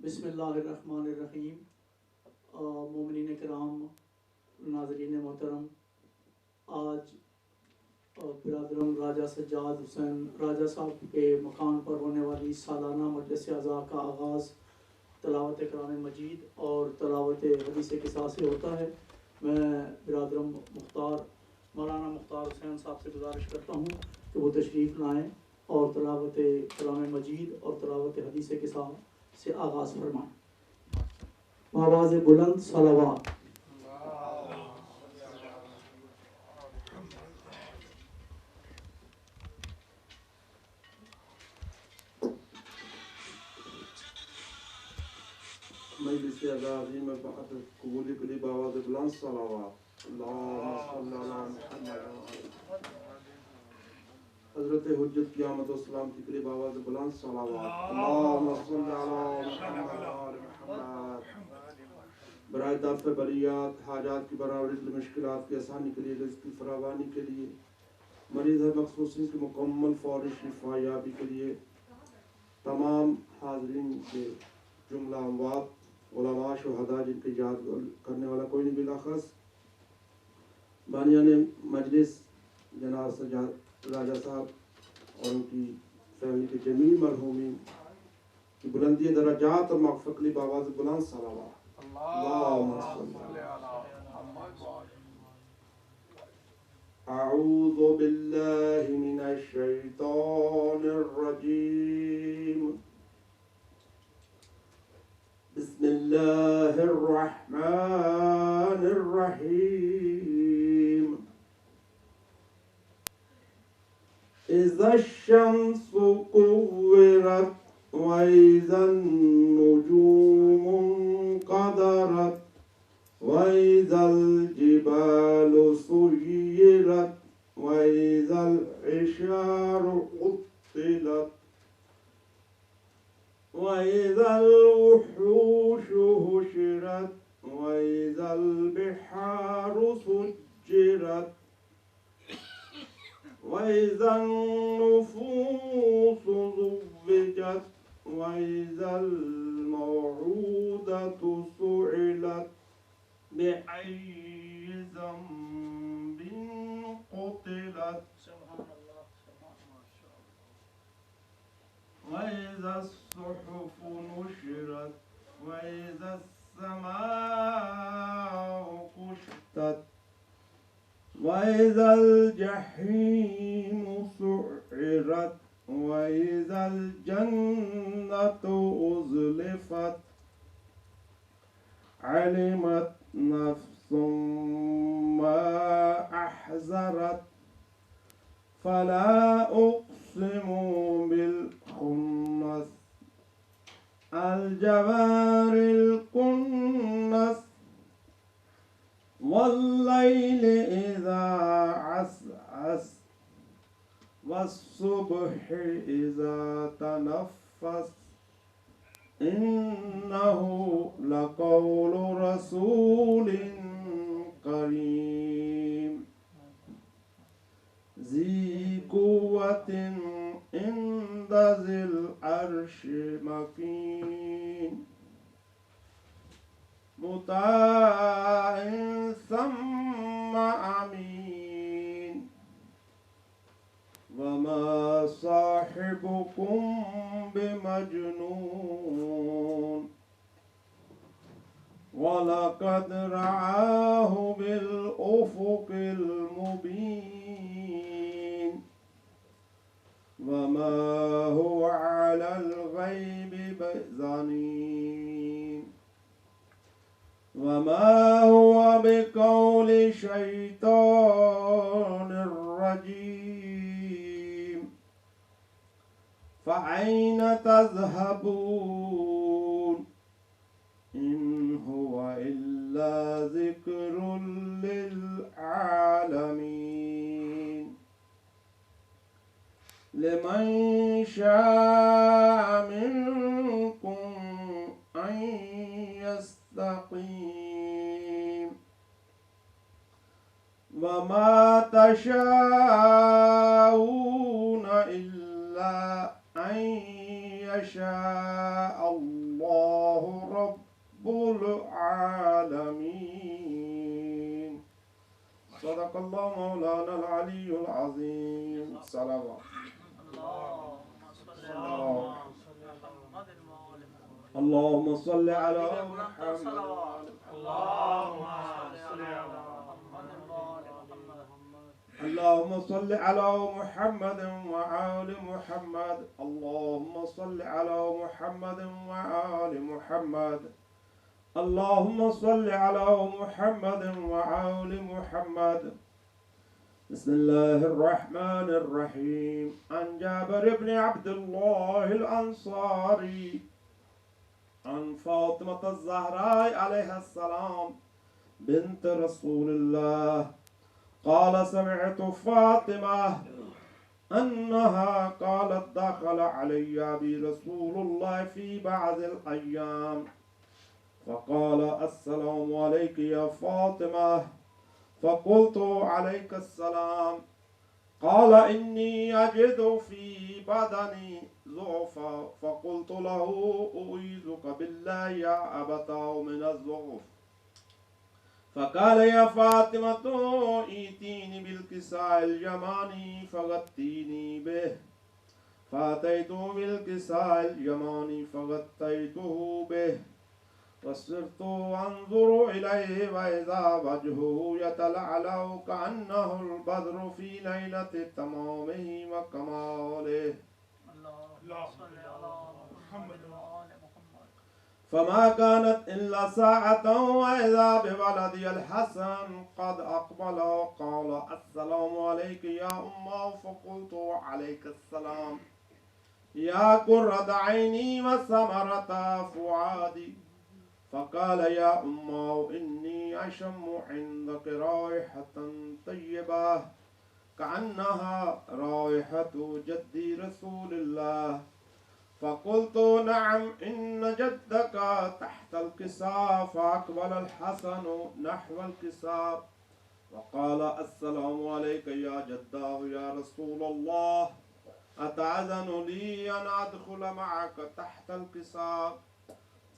بسم اللہ الرحمن الرحیم. مومنین کرام، ناظرین محترم، آج برادرم راجہ سجاد حسین راجہ صاحب کے مکان پر ہونے والی سالانہ مجلس اعضاء کا آغاز تلاوت کلام مجید اور تلاوت حدیث قصاص سے ہوتا ہے. میں برادرم مولانا مختار حسین صاحب سے گزارش کرتا ہوں کہ وہ تشریف لائیں اور تلاوت کلام مجید اور تلاوت حدیث قصاص سے آغاز فرمائیں. آواز بلند صلوات. مجلس اعضاء عظیم بعد قبول کے لیے بآواز بلند صلوات. اللہم صلی علی محمد. حضرت حجت قیامت و سلامتی کے لیے بآواز بلند صلوات. اللہم صلی علی محمد. برائے دفع بلیات، حاجات کی برآوردی، مشکلات کی آسانی کے لیے، رزق کی فراوانی کے لیے، مریض مخصوصین کی مکمل فوری شفا یابی کے لیے، تمام حاضرین کے جملہ اموات، علماء شہداء جن کی یاد کرنے والا کوئی نہیں بالاخص بانیان مجلس جناب سجاد راجہ صاحب اور ان کی فیملی کے جمیع مرحومین کی بلندی درجات اور مغفرت کے لیے بآواز بلند صلوات. اللہم صلی علی محمد. اعوذ باللہ من الشیطان الرجیم. بسم اللہ الرحمن الرحیم. اذا الشمس كورت وإذا النجوم انقدرت وإذا الجبال سيرت وإذا العشار عطلت وإذا الوحوش حشرت وإذا البحار سجرت وإذا النفوس زوجت وإذا الموعودة سئلت بأي ذنب قتلت وإذا الصحف نشرت وإذا السماء كشطت وإذا الجحيم سعرت وإذا الجنة أزلفت علمت نفس ما أحذرت فلا أقسم بالخنس الجوار الكنس والليل إذا عسعس والصبح إذا تنفس إنه لقول رسول كريم ذي قوة عند ذي العرش مكين مطاع ثم أمين وما صاحبكم بمجنون ولقد رآه بالأفق المبين وما هو على الغيب بضنين وما هو بقول شيطان الرجيم فأين تذهبون إن هو إلا ذكر للعالمين لمن شاء منكم أن يستقيم وما تشاءون إلا أن يشاء الله رب العالمين. صدق الله مولانا العلي العظيم. صلوات. اللهم صل على محمد. اللهم صل على محمد وآل محمد. اللهم صل على محمد وآل محمد. اللهم صل على محمد وآل محمد. بسم الله الرحمن الرحيم. عن جابر بن عبد الله الأنصاري عن فاطمة الزهراء عليها السلام بنت رسول الله قال سمعت فاطمة أنها قالت دخل علي أبي رسول الله في بعض الأيام فقال السلام عليك يا فاطمة فقلت عليك السلام. قال إني أجد في بدني ضعفا فقلت له أعيذك بالله يا أبتاه من الضعف. فقال يا فاطمة ائتيني بالكساء اليماني فغطيني به. فأتيت بالكساء اليماني فغطيته به وصرت أنظر إليه وإذا وجهه يتلألأ كأنه البدر في ليلة تمامه وكماله. فما كانت إلا ساعة وإذا بولدي الحسن قد أقبل وقال السلام عليك يا أمه. فقلت عليك السلام يا قرة عيني وثمرة فؤادي. فقال يا أمه إني أشم عندك رائحة طيبة كأنها رائحة جدي رسول الله. فقلت نعم إن جدك تحت الكساء. فأقبل الحسن نحو الكساء وقال السلام عليك يا جداه يا رسول الله أتأذن لي أن أدخل معك تحت الكساء؟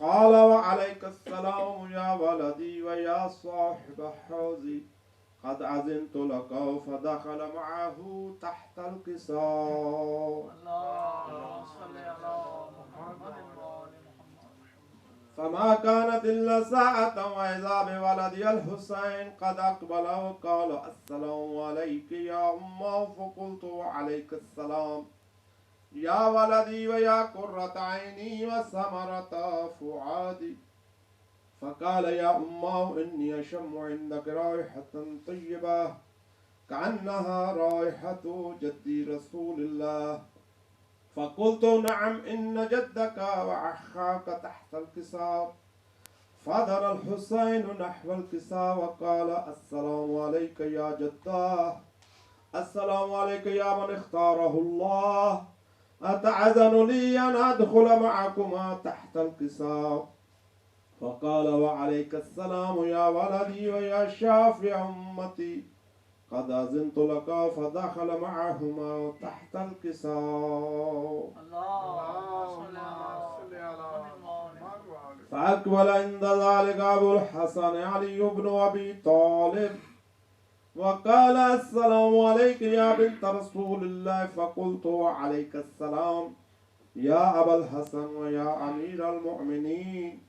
قال وعليك السلام يا ولدي ويا صاحب حوزي قد أذنت لك. فدخل معه تحت الكساء. فما كانت إلا ساعة وإذا بولدي الحسين قد أقبل وقال السلام عليك يا أمه. فقلت عليك السلام يا ولدي ويا قرة عيني وثمرة فؤادي. فقال يا أمه إني أشم عندك رائحة طيبة كأنها رائحة جدي رسول الله. فقلت نعم إن جدك وأخاك تحت الكساء. فدر الحسين نحو الكساء وقال السلام عليك يا جداه. السلام عليك يا من اختاره الله. أتأذن لي أن أدخل معكما تحت الكساء؟ فقال وعليك السلام يا ولدي ويا شافع أمتي قد أذنت لك. فدخل معهما تحت الكساء. فأقبل عند ذلك أبو الحسن علي بن أبي طالب وقال السلام عليك يا بنت رسول الله. فقلت وعليك السلام يا أبا الحسن ويا أمير المؤمنين.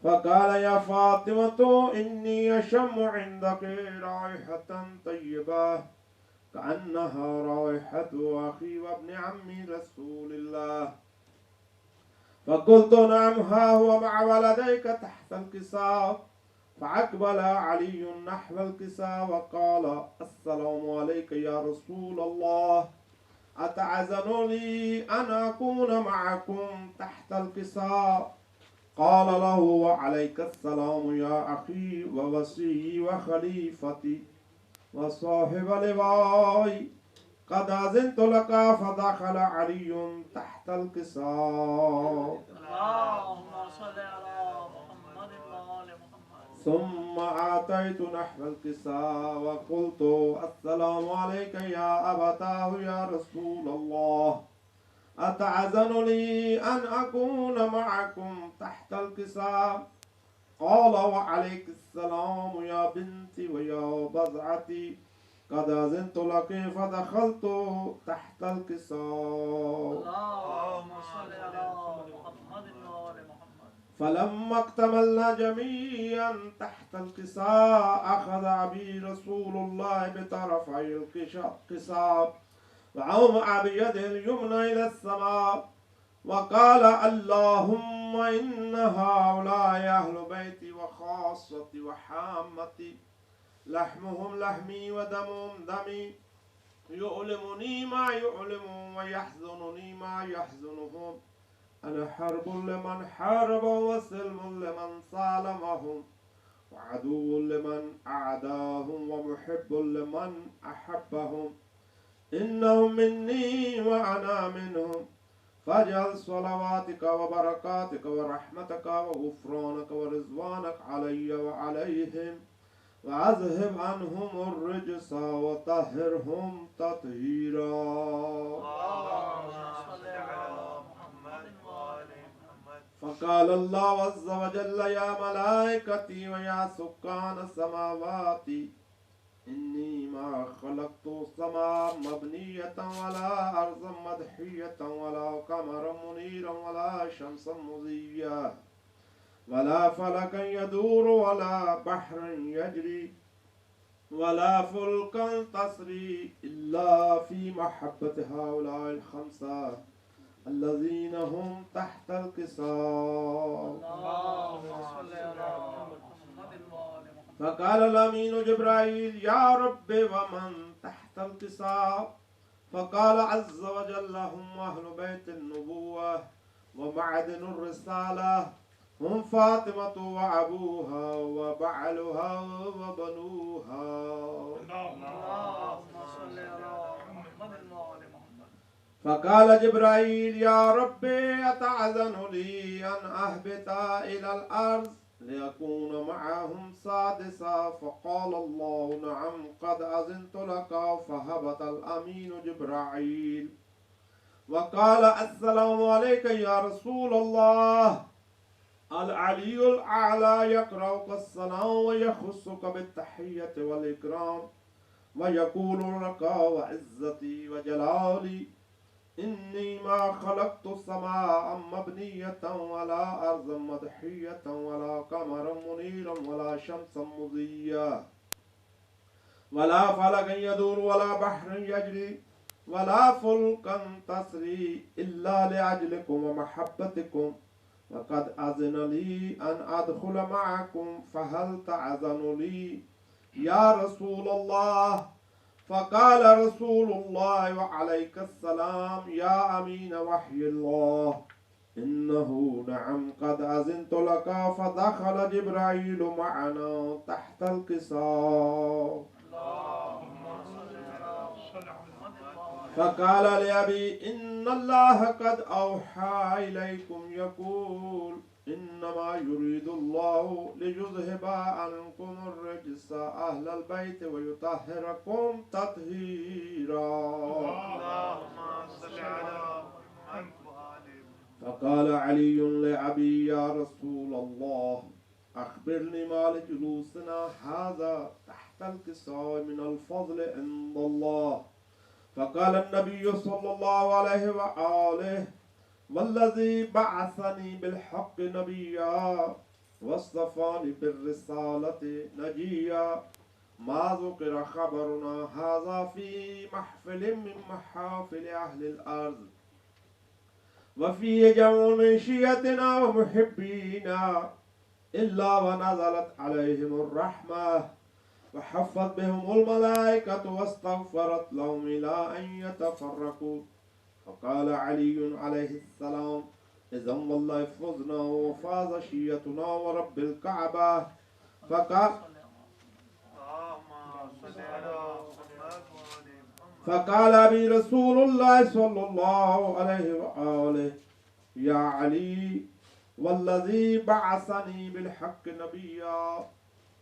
فقال يا فاطمة إني أشم عندك رائحة طيبة كأنها رائحة أخي وابن عمي رسول الله. فقلت نعم ها هو مع ولديك تحت الكساء. فأقبل علي نحو الكساء وقال السلام عليك يا رسول الله أتأذن لي أن أكون معكم تحت الكساء؟ قال له وعليك السلام يا أخي ووصي وخليفتي وصاحب لواي قد أذنت لك. فدخل علي تحت الكساء. اللهم صل على محمد وآل محمد. ثم أتيت نحو الكساء وقلت السلام عليك يا أبتاه يا رسول الله أتأذن لي أن أكون معكم تحت الكساء؟ قال وعليك السلام يا بنتي ويا بضعتي قد أذنت لك فدخلت تحت الكساء. اللهم صل على محمد وآل محمد. فلما اكتملنا جميعا تحت الكساء أخذ أبي رسول الله بطرفي الكساء وأومأ بيده اليمنى إلى السماء وقال اللهم إن هؤلاء أهل بيتي وخاصتي وحامتي لحمهم لحمي ودمهم دمي يؤلمني ما يؤلمهم ويحزنني ما يحزنهم. أنا حرب لمن حاربهم وسلم لمن سالمهم وعدو لمن أعداهم ومحب لمن أحبهم. إنهم مني وأنا منهم فاجعل صلواتك وبركاتك ورحمتك وغفرانك ورضوانك علي وعليهم وأذهب عنهم الرجس وطهرهم تطهيرا. اللهم صل على محمد وآل محمد. فقال الله عز وجل يا ملائكتي ويا سكان السماوات إني ما خلقت السماء مبنية ولا أرضا مدحية ولا قمرا منيرا ولا شمسا مضيا ولا فلكا يدور ولا بحرا يجري ولا فلكا تسري إلا في محبة هؤلاء الخمسة الذين هم تحت الكساء. اللهم صل على محمد وآل محمد. فقال الأمين جبرائيل يا رب ومن تحت الكساء؟ فقال عز وجل هم أهل بيت النبوة ومعدن الرسالة هم فاطمة وأبوها وبعلها وبنوها. اللهم صل على محمد وآل محمد. فقال جبرائيل يا رب أتأذن لي أن أهبط إلى الأرض ليكون معهم سادسا؟ فقال الله نعم قد أذنت لك. فهبط الأمين جبرائيل وقال السلام عليك يا رسول الله. العلي الأعلى يقرأك السلام ويخصك بالتحية والإكرام ويقول لك وعزتي وجلالي إني ما خلقت السماء مبنية ولا أرضا مدحية ولا قمرا منيرا ولا شمسا مضيا ولا فلكا يدور ولا بحر يجري ولا فلكا تسري إلا لأجلكم ومحبتكم وقد أذن لي أن أدخل معكم فهل تأذن لي يا رسول الله؟ فقال رسول الله وعليك السلام يا أمين وحي الله إنه نعم قد أذنت لك. فدخل جبرائيل معنا تحت الكساء فقال لأبي إن الله قد أوحى إليكم يقول إنما يريد الله ليذهب عنكم الرجس أهل البيت ويطهركم تطهيرا. اللهم صل على محمد وآل محمد. فقال علي لأبي يا رسول الله أخبرني ما لجلوسنا هذا تحت الكساء من الفضل عند الله. فقال النبي صلى الله عليه وآله والذي بعثني بالحق نبيا واصطفاني بالرسالة نجيا ما ذكر خبرنا هذا في محفل من محافل أهل الأرض وفيه جمع من شيعتنا ومحبينا إلا ونزلت عليهم الرحمة وحفت بهم الملائكة واستغفرت لهم إلى أن يتفرقوا. فقال علي عليه السلام إذا والله فزنا وفاز شيعتنا ورب الكعبة. فقال أبي رسول الله صلى الله عليه وآله يا علي والذي بعثني بالحق نبيا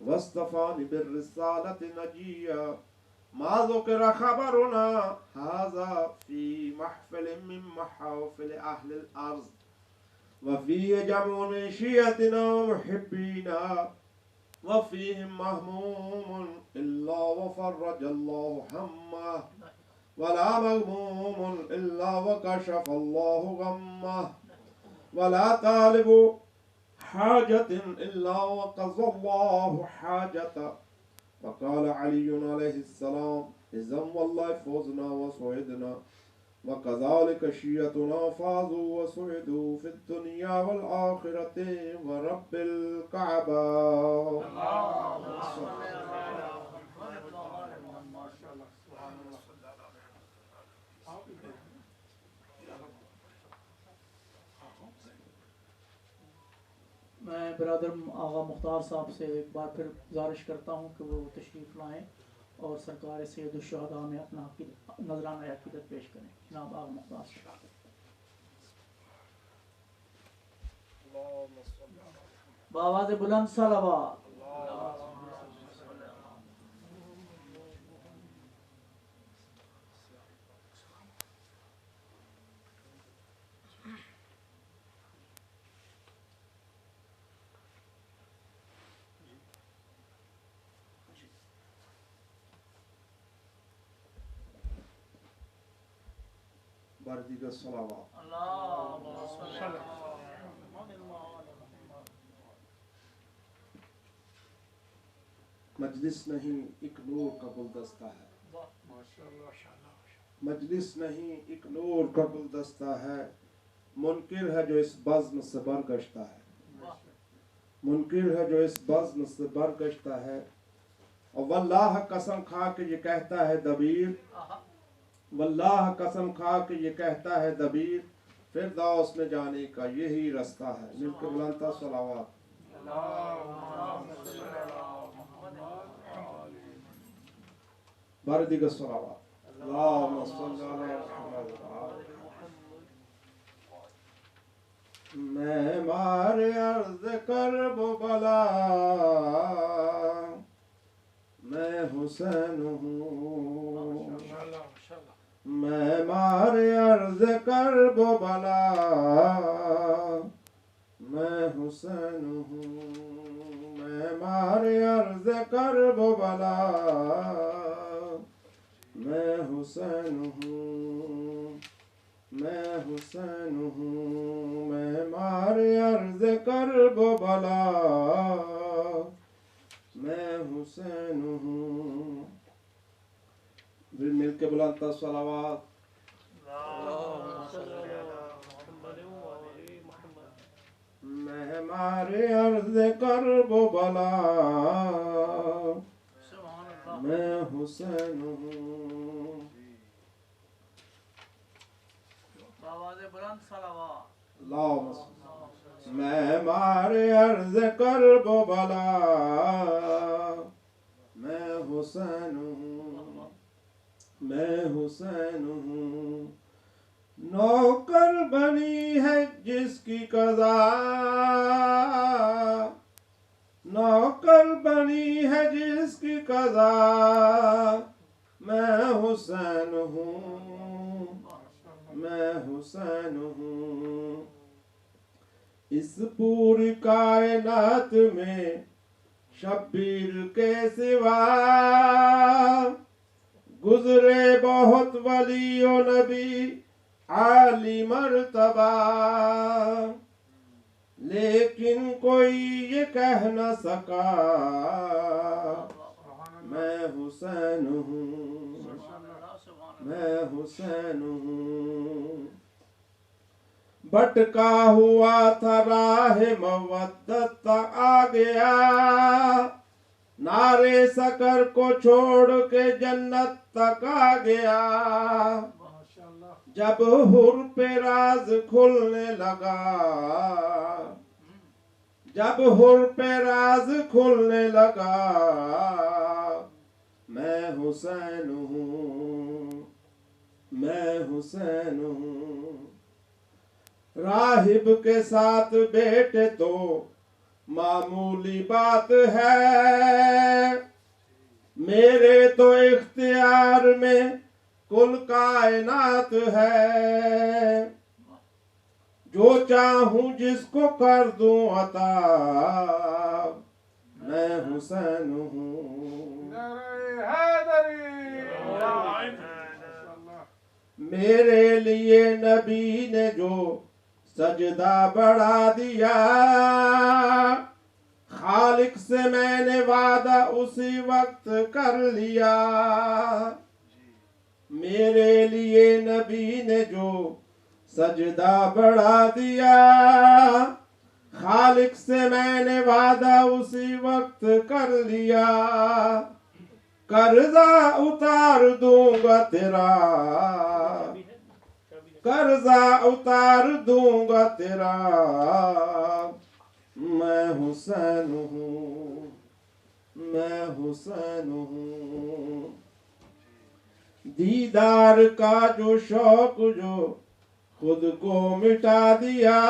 واصطفاني بالرسالة نجيا ما ذكر خبرنا هذا في محفل من محافل أهل الأرض وفيه جمع من شيعتنا ومحبينا وفيهم مهموم إلا وفرج الله همه ولا مغموم إلا وكشف الله غمه ولا طالب حاجة إلا وقضى الله حاجته. وقال علي عليه السلام إذا والله فوزنا وسعدنا وكذلك شيعتنا فازوا وسعدوا في الدنيا والآخرة ورب الكعبة. میں برادر آغا مختار صاحب سے ایک بار پھر گزارش کرتا ہوں کہ وہ تشریف لائیں اور سرکار سید الشہداء میں اپنا نذرانہ عقیدت پیش کریں. جناب آغا مختار صاحب. بآواز بلند صلوات. بردی صلوات. مجلس نہیں ایک نور کا گلدستہ ہے. مجلس نہیں ایک نور کا گلدستہ ہے. منکر ہے جو اس بزم سے برگشتہ ہے. منکر ہے جو اس بزم سے برگشتہ ہے. اور واللہ قسم کھا کے یہ کہتا ہے دبیر، واللہ قسم کھا کے یہ کہتا ہے دبیر، فردوس میں جانے کا یہی رستہ ہے. مل کے بلند صلوات. بردی کا صلوات. اللہم صلی علی محمد. میں مار عرض کرب و بلا، میں حسین ہوں. میں مار عرض کرب و بلا، میں حسین ہوں. میں مار عرض کرب و بلا، میں حسین ہوں. میں حسین ہوں. میں مار عرض کرب و بلا، میں حسین ہوں. مل کے بلند صلوات. میں مار عرض کرب و بلا، میں حسین ہوں. اللہم صل. میں مار عرض کرب و بلا، میں حسین ہوں. میں حسین ہوں. نوکر بنی ہے جس کی قضا، نوکر بنی ہے جس کی قضا، میں حسین ہوں. میں حسین ہوں. اس پوری کائنات میں شبیر کے سوا گزرے بہت ولی و نبی عالی مرتبہ، لیکن کوئی یہ کہہ نہ سکا میں حسین ہوں. میں حسین ہوں. بھٹکا ہوا تھا راہ مودت آ گیا، نارے سکر کو چھوڑ کے جنت تک آ گیا. جب حر پہ راز کھلنے لگا، جب حر پہ راز کھلنے لگا، میں حسین ہوں. میں حسین ہوں. راہب کے ساتھ بیٹے تو معمولی بات ہے، میرے تو اختیار میں کل کائنات ہے. جو چاہوں جس کو کر دوں عطا میں حسین ہوں میرے لیے نبی نے جو سجدہ بڑھا دیا خالق سے میں نے وعدہ اسی وقت کر لیا میرے لیے نبی نے جو سجدہ بڑھا دیا خالق سے میں نے وعدہ اسی وقت کر لیا قرضہ اتار دوں گا تیرا قرضہ اتار دوں گا تیرا میں حسین ہوں میں حسین ہوں دیدار کا جو شوق جو خود کو مٹا دیا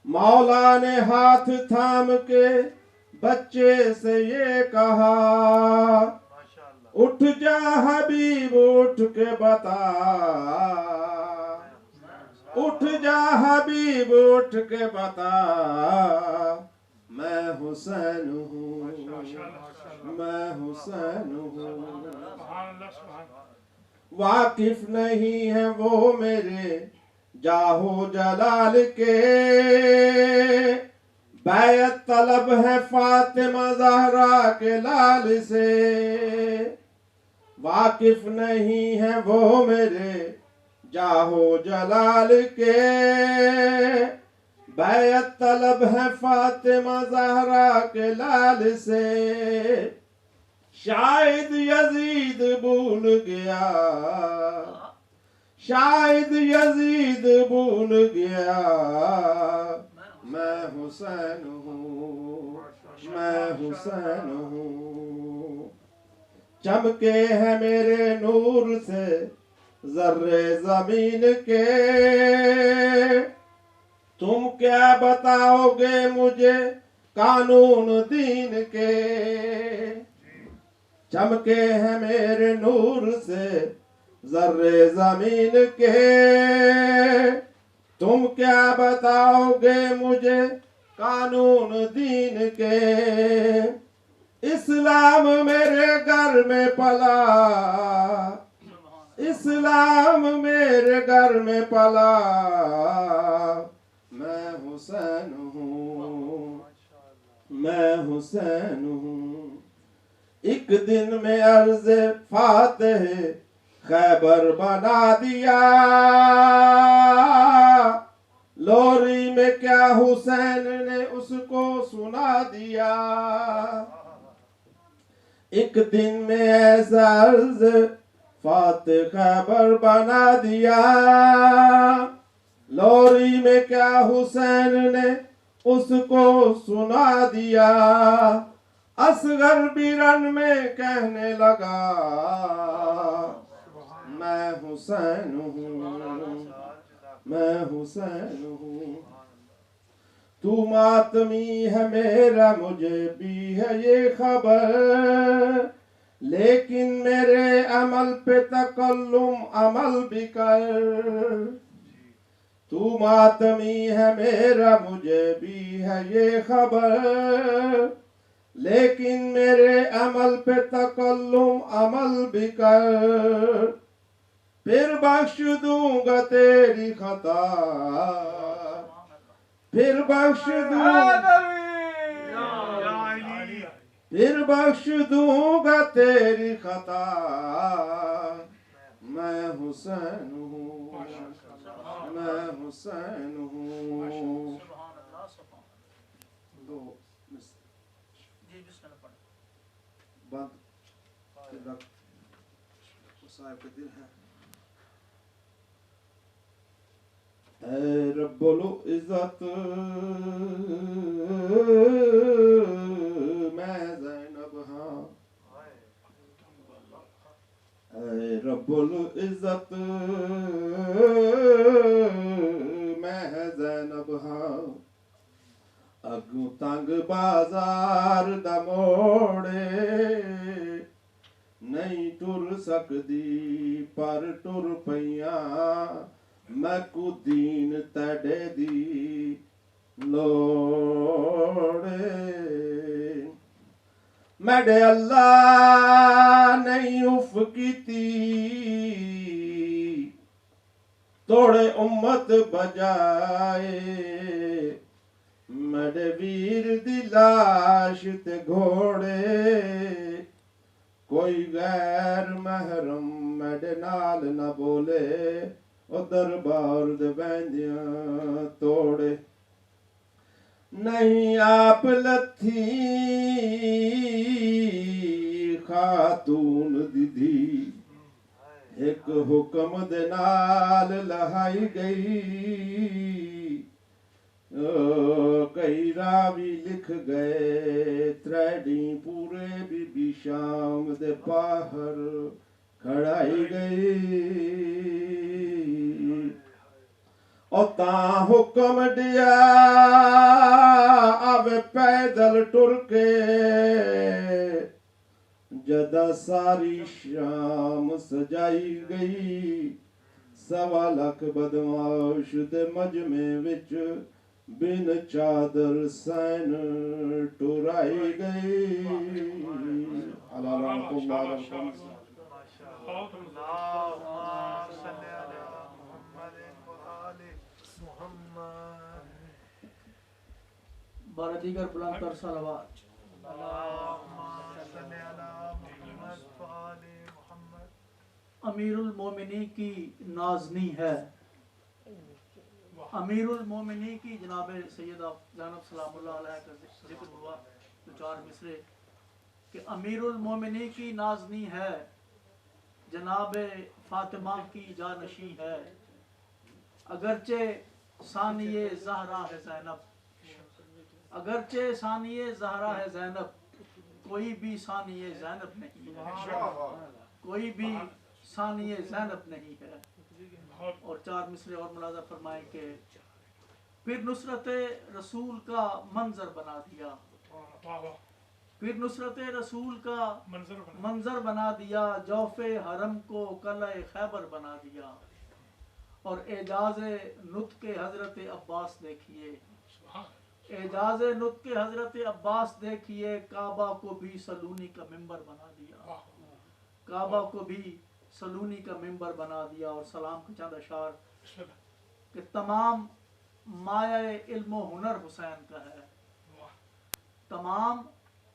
مولا نے ہاتھ تھام کے بچے سے یہ کہا اٹھ جا حبیب اٹھ کے بتا اٹھ جا حبیب اٹھ کے بتا میں حسین ہوں میں حسین ہوں واقف نہیں ہے وہ میرے جاہو جلال کے بیعت طلب ہے فاطمہ زہرا کے لال سے واقف نہیں ہے وہ میرے جاہو جلال کے بیعت طلب ہے فاطمہ زہرا کے لال سے شاید یزید بھول گیا شاید یزید بھول گیا میں حسین ہوں میں حسین ہوں چمکے ہیں میرے نور سے ذرے زمین کے تم کیا بتاؤ گے مجھے قانون دین کے چمکے ہیں میرے نور سے ذرے زمین کے تم کیا بتاؤ گے مجھے قانون دین کے اسلام میرے گھر میں پلا اسلام میرے گھر میں پلا میں حسین ہوں میں حسین ہوں ایک دن میں عرض فاتح خیبر بنا دیا لوری میں کیا حسین نے اس کو سنا دیا ایک دن میں ایسا عرض فاتح خیبر بنا دیا لوری میں کیا حسین نے اس کو سنا دیا اصغر بھی رن میں کہنے لگا میں حسین ہوں میں حسین ہوں تو ماتمی ہے میرا مجھے بھی ہے یہ خبر لیکن میرے عمل پہ تکلم عمل بھی کر تو ماتمی ہے میرا مجھے بھی ہے یہ خبر لیکن میرے عمل پہ تکلم عمل بھی کر پھر بخش دوں گا تیری خطا پھر بخش دوں گا تیری خطا میں حسین ہوں میں حسین ہوں بند رکھ صاحب کے دل ہے اے رب العزت میں زینب ہاں اے رب العزت میں زینب ہاں اگوں تنگ بازار دا موڑے نہیں ٹر سکدی پر ٹر پیاں میں کو دین تیڈے دی لوڑے میڈے اللہ نہیں اف کیتی توڑے امت بجائے میڈے ویر دی لاش تے گھوڑے کوئی غیر محرم میڈے نال نہ بولے او دربار دے بہندیاں توڑے نہیں آپ لتھی خاتون دی ایک حکم دے نال لہائی گئی کئی راوی لکھ گئے تریڈی پورے بی بی شام دے باہر کھڑائی گئی اور تاں حکم دیا اب پیدل ٹر کے جدا ساری شام سجائی گئی 1.25 لاکھ بدماش دے مجمع وچ بن چادر سین ٹرائی گئی اللہ بارہ دیگر بلند کر صلوات امیر المومنین کی نازنی ہے امیر المومنین کی جناب سیدہ زینب سلام اللہ علیہ کا ذکر ہوا 4 مصرے کہ امیر المومنین کی نازنی ہے جناب فاطمہ کی جانشی ہے اگرچہ ثانیہ زہرا ہے زینب اگرچہ ثانیہ زہرا ہے زینب کوئی بھی ثانیہ زینب نہیں ہے کوئی بھی ثانیہ زینب نہیں ہے اور 4 مصرے اور ملاحظہ فرمائیں کہ پھر نصرت رسول کا منظر بنا دیا پھر نصرت رسول کا منظر بنا دیا جوف حرم کو قلعہ خیبر بنا دیا اور اعجاز نطق حضرت عباس دیکھیے اعجاز نطق حضرت عباس دیکھیے کعبہ کو بھی سلونی کا منبر بنا دیا کعبہ کو بھی سلونی کا منبر بنا دیا اور سلام کا چند اشعار کہ تمام مایہ علم و ہنر حسین کا ہے تمام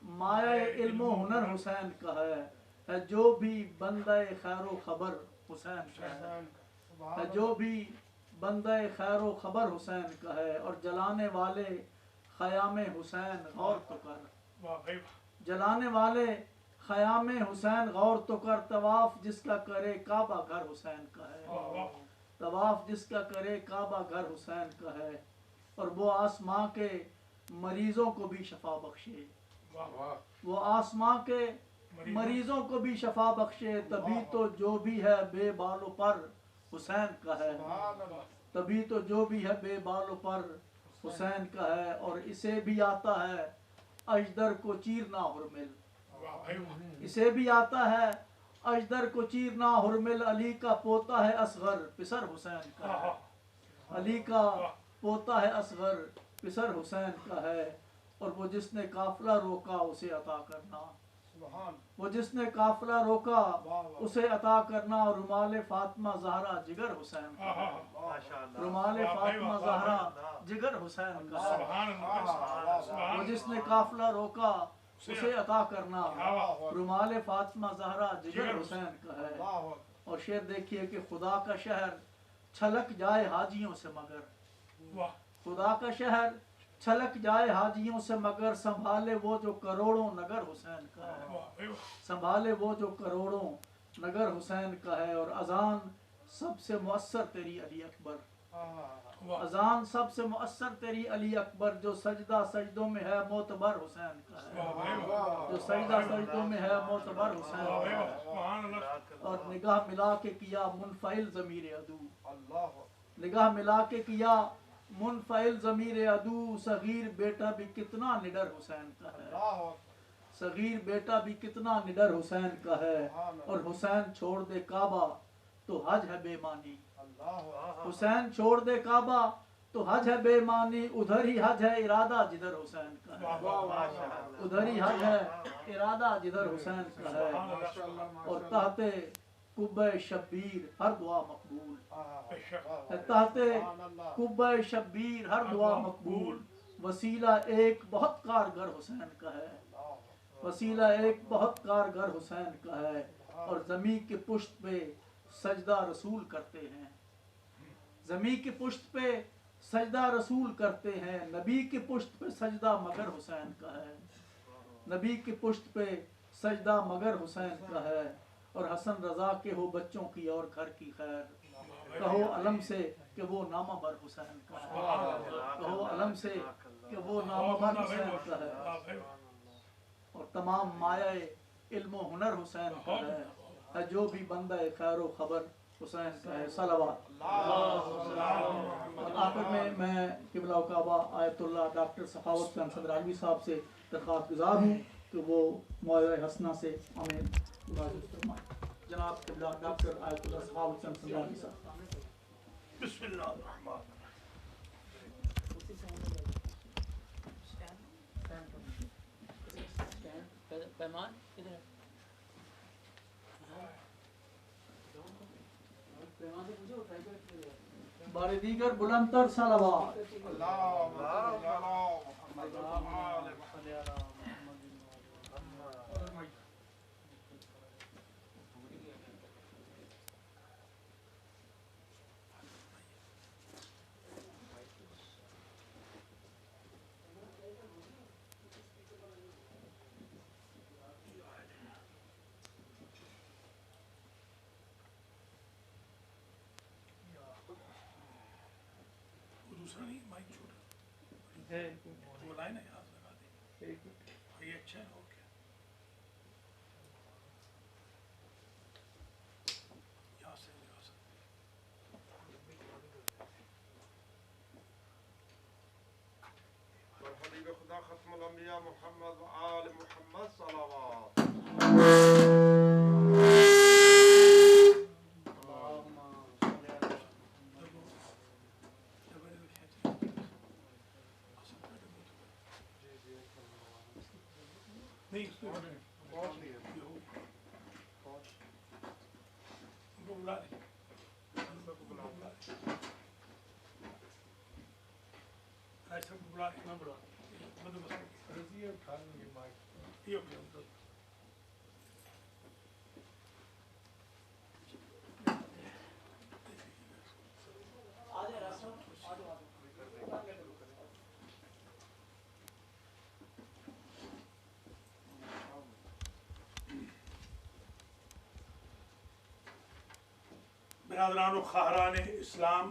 مایہ علم و ہنر حسین کا ہے جو بھی بندہ خیر و خبر حسین کا ہے جو بھی بندہ خیر و خبر حسین کا ہے اور جلانے والے خیام حسین غور تو کر جلانے والے خیام حسین غور تو کر طواف جس کا کرے کعبہ گھر حسین کا ہے طواف جس کا کرے کعبہ گھر حسین کا ہے اور وہ آسماں کے مریضوں کو بھی شفا بخشے وہ آسماں کے مریضوں کو بھی شفا بخشے تبھی تو جو بھی ہے بے بال و پر حسین کا ہے تبھی تو جو بھی ہے بے بال و پر حسین کا ہے اور اسے بھی آتا ہے اجدر کو چیرنا حرمل اسے بھی آتا ہے اجدر کو چیرنا حرمل علی کا پوتا ہے اصغر پسر حسین کا ہے علی کا پوتا ہے اصغر پسر حسین کا ہے اور وہ جس نے قافلہ روکا اسے عطا کرنا وہ جس نے قافلہ روکا اسے عطا کرنا اور رمال فاطمہ زہرا جگر حسین کا ہے رمال فاطمہ زہرا جگر حسین کا ہے وہ جس نے قافلہ روکا اسے عطا کرنا رمال فاطمہ زہرا جگر حسین کا ہے اور شعر دیکھیے کہ خدا کا شہر چھلک جائے حاجیوں سے مگر خدا کا شہر چھلک جائے حاجیوں سے مگر سنبھالے وہ جو کروڑوں نگر حسین کا ہے سنبھالے وہ جو کروڑوں نگر حسین کا ہے اور اذان سب سے مؤثر تیری علی اکبر اذان سب سے مؤثر تیری علی اکبر جو سجدہ سجدوں میں ہے معتبر حسین کا ہے جو سجدہ سجدوں میں ہے معتبر حسین کا ہے اور نگاہ ملا کے کیا منفعل ضمیر عدو نگاہ ملا کے کیا منفعل ضمیر عدو صغیر بیٹا بھی کتنا نڈر حسین کا ہے صغیر بیٹا بھی کتنا نڈر حسین کا ہے اور حسین چھوڑ دے کعبہ تو حج ہے بے معنی، حسین چھوڑ دے کعبہ تو حج ہے بے معنی، ادھر ہی حج ہے ارادہ جدھر حسین کا ہے، ادھر ہی حج ہے ارادہ جدھر حسین کا ہے، اور تحت قبہ شبیر ہر دعا مقبول، تحت قبہ شبیر ہر دعا مقبول، وسیلہ ایک بہت کارگر حسین کا ہے، وسیلہ ایک بہت کارگر حسین کا ہے، اور زمین کے پشت پہ سجدہ رسول کرتے ہیں، زمین کی پشت پہ سجدہ رسول کرتے ہیں، نبی کی پشت پہ سجدہ مگر حسین کا ہے، نبی کی پشت پہ سجدہ مگر حسین کا ہے، اور حسن رضا کے ہو بچوں کی اور گھر کی خیر، کہو علم سے کہ وہ نامہ بر حسین کا ہے، کہو علم سے کہ وہ نامہ بر حسین کا ہے، اور تمام مایہ علم و ہنر حسین کا ہے جو بھی بندہ خیر و خبر حسین کا ہے، صلوات۔ اور آخر میں قبلہ کعبہ آیت اللہ ڈاکٹر سخاوت خان صدر عالوی صاحب سے درخواست گزار ہوں کہ وہ موعظہ حسنہ سے ہمیں مواظب فرمائیں۔ جناب قبلہ ڈاکٹر آیت اللہ سخاوت خان صدر عالوی صاحب۔ بسم اللہ الرحمن پیمان کدھر ہے؟ بار دیگر بلندتر صلوات۔ دوسرا نہیں مائک چھوٹا وہ لائن ہے یہاں لگا دیں، یہ اچھا ہے، اوکے یہاں سے لگا سکتے اور حبیب خدا ختم الانبیاء محمد و آل محمد صلوات۔ نہیں اس کو بلا دیں، ایسا بلا دیں، برادران و خواہران اسلام،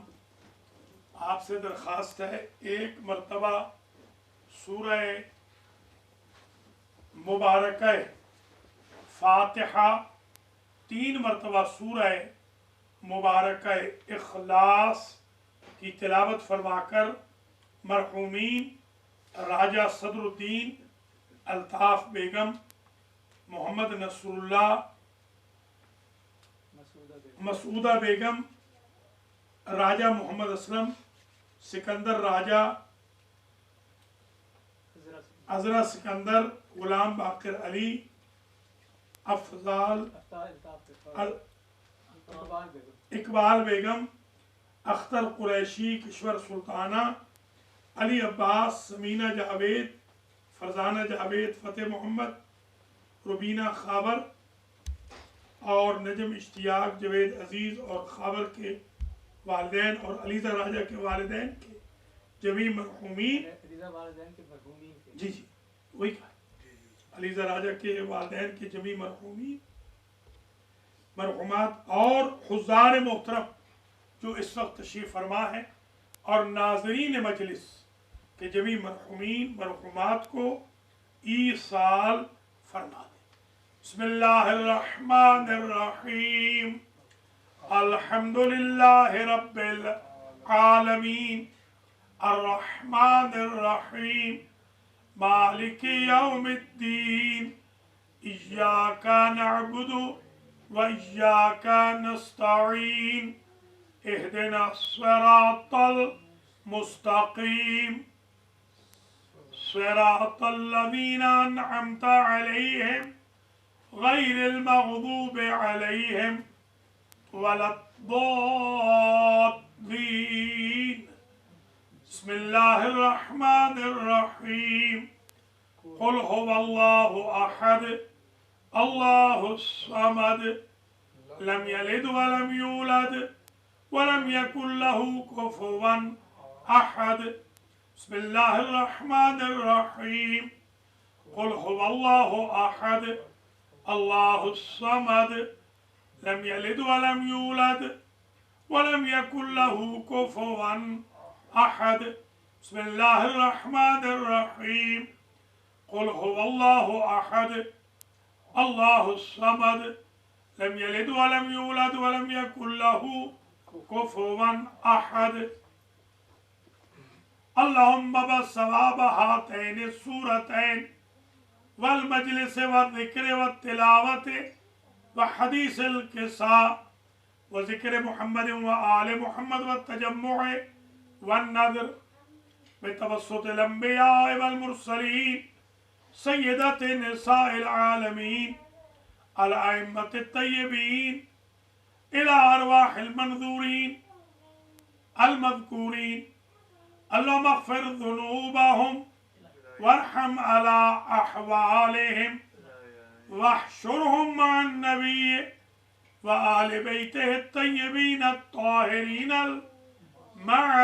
آپ سے درخواست ہے ایک مرتبہ سورہ مبارکہ فاتحہ، 3 مرتبہ سورہ مبارکہ اخلاص کی تلاوت فرما کر مرحومین راجہ صدر الدین الطاف بیگم، محمد نصر اللہ، مسعودہ بیگم، راجہ محمد اسلم، سکندر راجہ، عذرا سکندر، غلام باقر علی، افضال، اقبال بیگم، اختر قریشی، کشور سلطانہ، علی عباس، سمینہ جاوید، فرزانہ جاوید، فتح محمد، ربینہ خاور اور نجم اشتیاق، جوید عزیز اور خاور کے والدین اور علیزہ راجہ کے والدین کے جمیع مرحومین، جی وہی کہا، علیزہ راجہ کے والدین کے جمیع مرحومین، مرحومات اور حضار محترم جو اس وقت تشریف فرما ہے، اور ناظرین مجلس کے جمیع مرحومین مرحومات کو ایصال فرما دیں۔ بسم اللہ الرحمن الرحیم، الحمدللہ رب العالمین، الرحمن الرحیم، مالک یوم الدین، ایاک نعبد وإياك نستعين اهدنا الصراط المستقيم صراط الذين أنعمت عليهم غير المغضوب عليهم ولا الضالين. بسم الله الرحمن الرحيم. قل هو الله أحد الله الصمد لم يلد ولم يولد ولم يكن له كفوا أحد. بسم الله الرحمن الرحيم. قل هو الله أحد الله الصمد لم يلد ولم يولد ولم يكن له كفوا أحد. بسم الله الرحمن الرحيم. قل هو الله أحد الله الصمد لم يلد ولم يولد ولم يكن له كفوا أحد. اللهم بثواب هاتين السورتين والمجلس والذكر والتلاوة وحديث القصة وذكر محمد وآل محمد والتجمع والنذر بتوسط الأنبياء والمرسلين سيدة نساء العالمين الأئمة الطيبين إلى أرواح المنذورين المذكورين. اللهم اغفر ذنوبهم وارحم على أحوالهم واحشرهم مع النبي وآل بيته الطيبين الطاهرين المعصومين.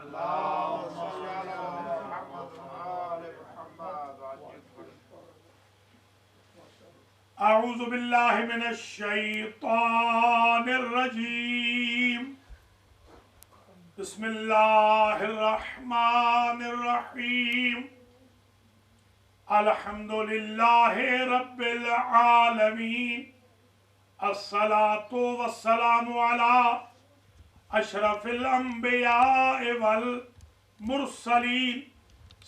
اللهم صل على محمد وآل محمد. أعوذ بالله من الشيطان الرجيم. بسم الله الرحمن الرحيم. الحمد لله رب العالمين. الصلاة والسلام على أشرف الأنبياء والمرسلين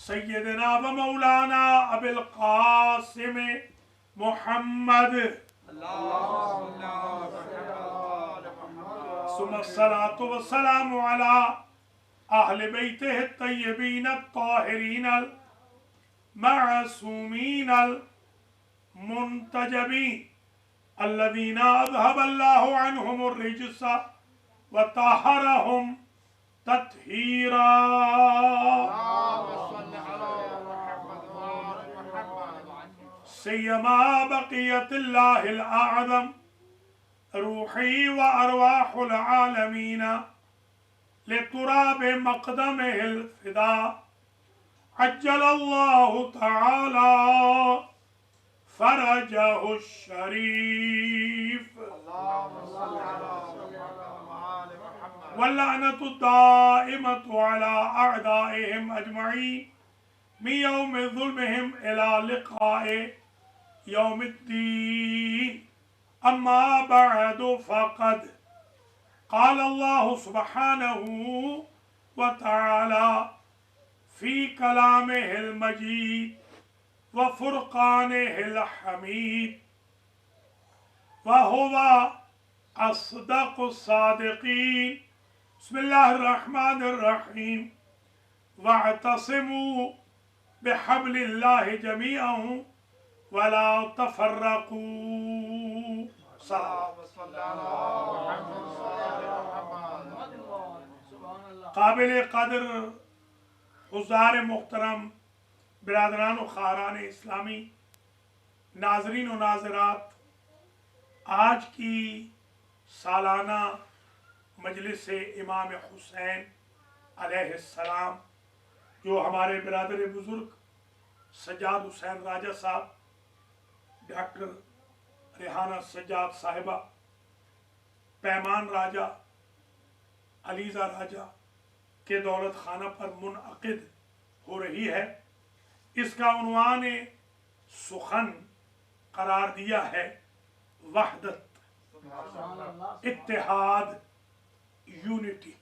سيدنا ومولانا أبي القاسم محمد ثم الصلاة والسلام على أهل بيته الطيبين الطاهرين المعصومين المنتجبين الذين أذهب الله عنهم الرجس وطهرهم تطهيرا. سيما بقية الله الأعظم روحي وأرواح العالمين لتراب مقدمه الفداء عجل الله تعالى فرجه الشريف. واللعنة الدائمة على أعدائهم أجمعين من يوم ظلمهم إلى لقاء يوم الدين. أما بعد فقد قال الله سبحانه وتعالى في كلامه المجيد وفرقانه الحميد وهو أصدق الصادقين. بسم الله الرحمن الرحيم. واعتصموا بحبل الله جميعا ولا تفرقوا. قابل قدر حضار محترم برادران و خاران اسلامی، ناظرین و ناظرات، آج کی سالانہ مجلس امام حسین علیہ السلام جو ہمارے برادر بزرگ سجاد حسین راجہ صاحب، ڈاکٹر ریحانہ سجاد صاحبہ، پیمان راجہ، علیزہ راجہ کے دولت خانہ پر منعقد ہو رہی ہے، اس کا عنوان سخن قرار دیا ہے وحدت، اتحاد، یونٹی۔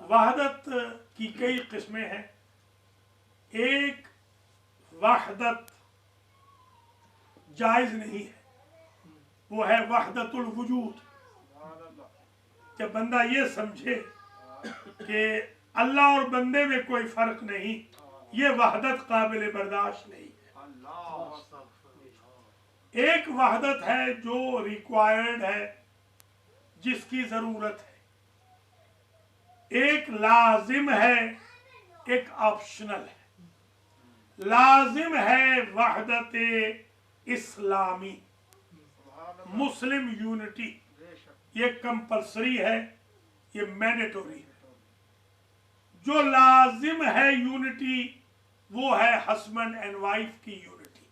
وحدت کی کئی قسمیں ہیں۔ ایک وحدت जायज नहीं है, वो है वहदतुल वजूद। जब बंदा ये समझे कि अल्लाह और बंदे में कोई फर्क नहीं, ये वहदत काबिल बर्दाश्त नहीं है। एक वहदत है जो रिक्वायर्ड है, जिसकी जरूरत है, एक लाजिम है, एक ऑप्शनल है। लाजिम है वहदत इस्लामी, मुस्लिम यूनिटी, ये कंपल्सरी है, ये मैंडेटोरी है। जो लाजिम है यूनिटी वो है हस्बैंड एंड वाइफ की यूनिटी।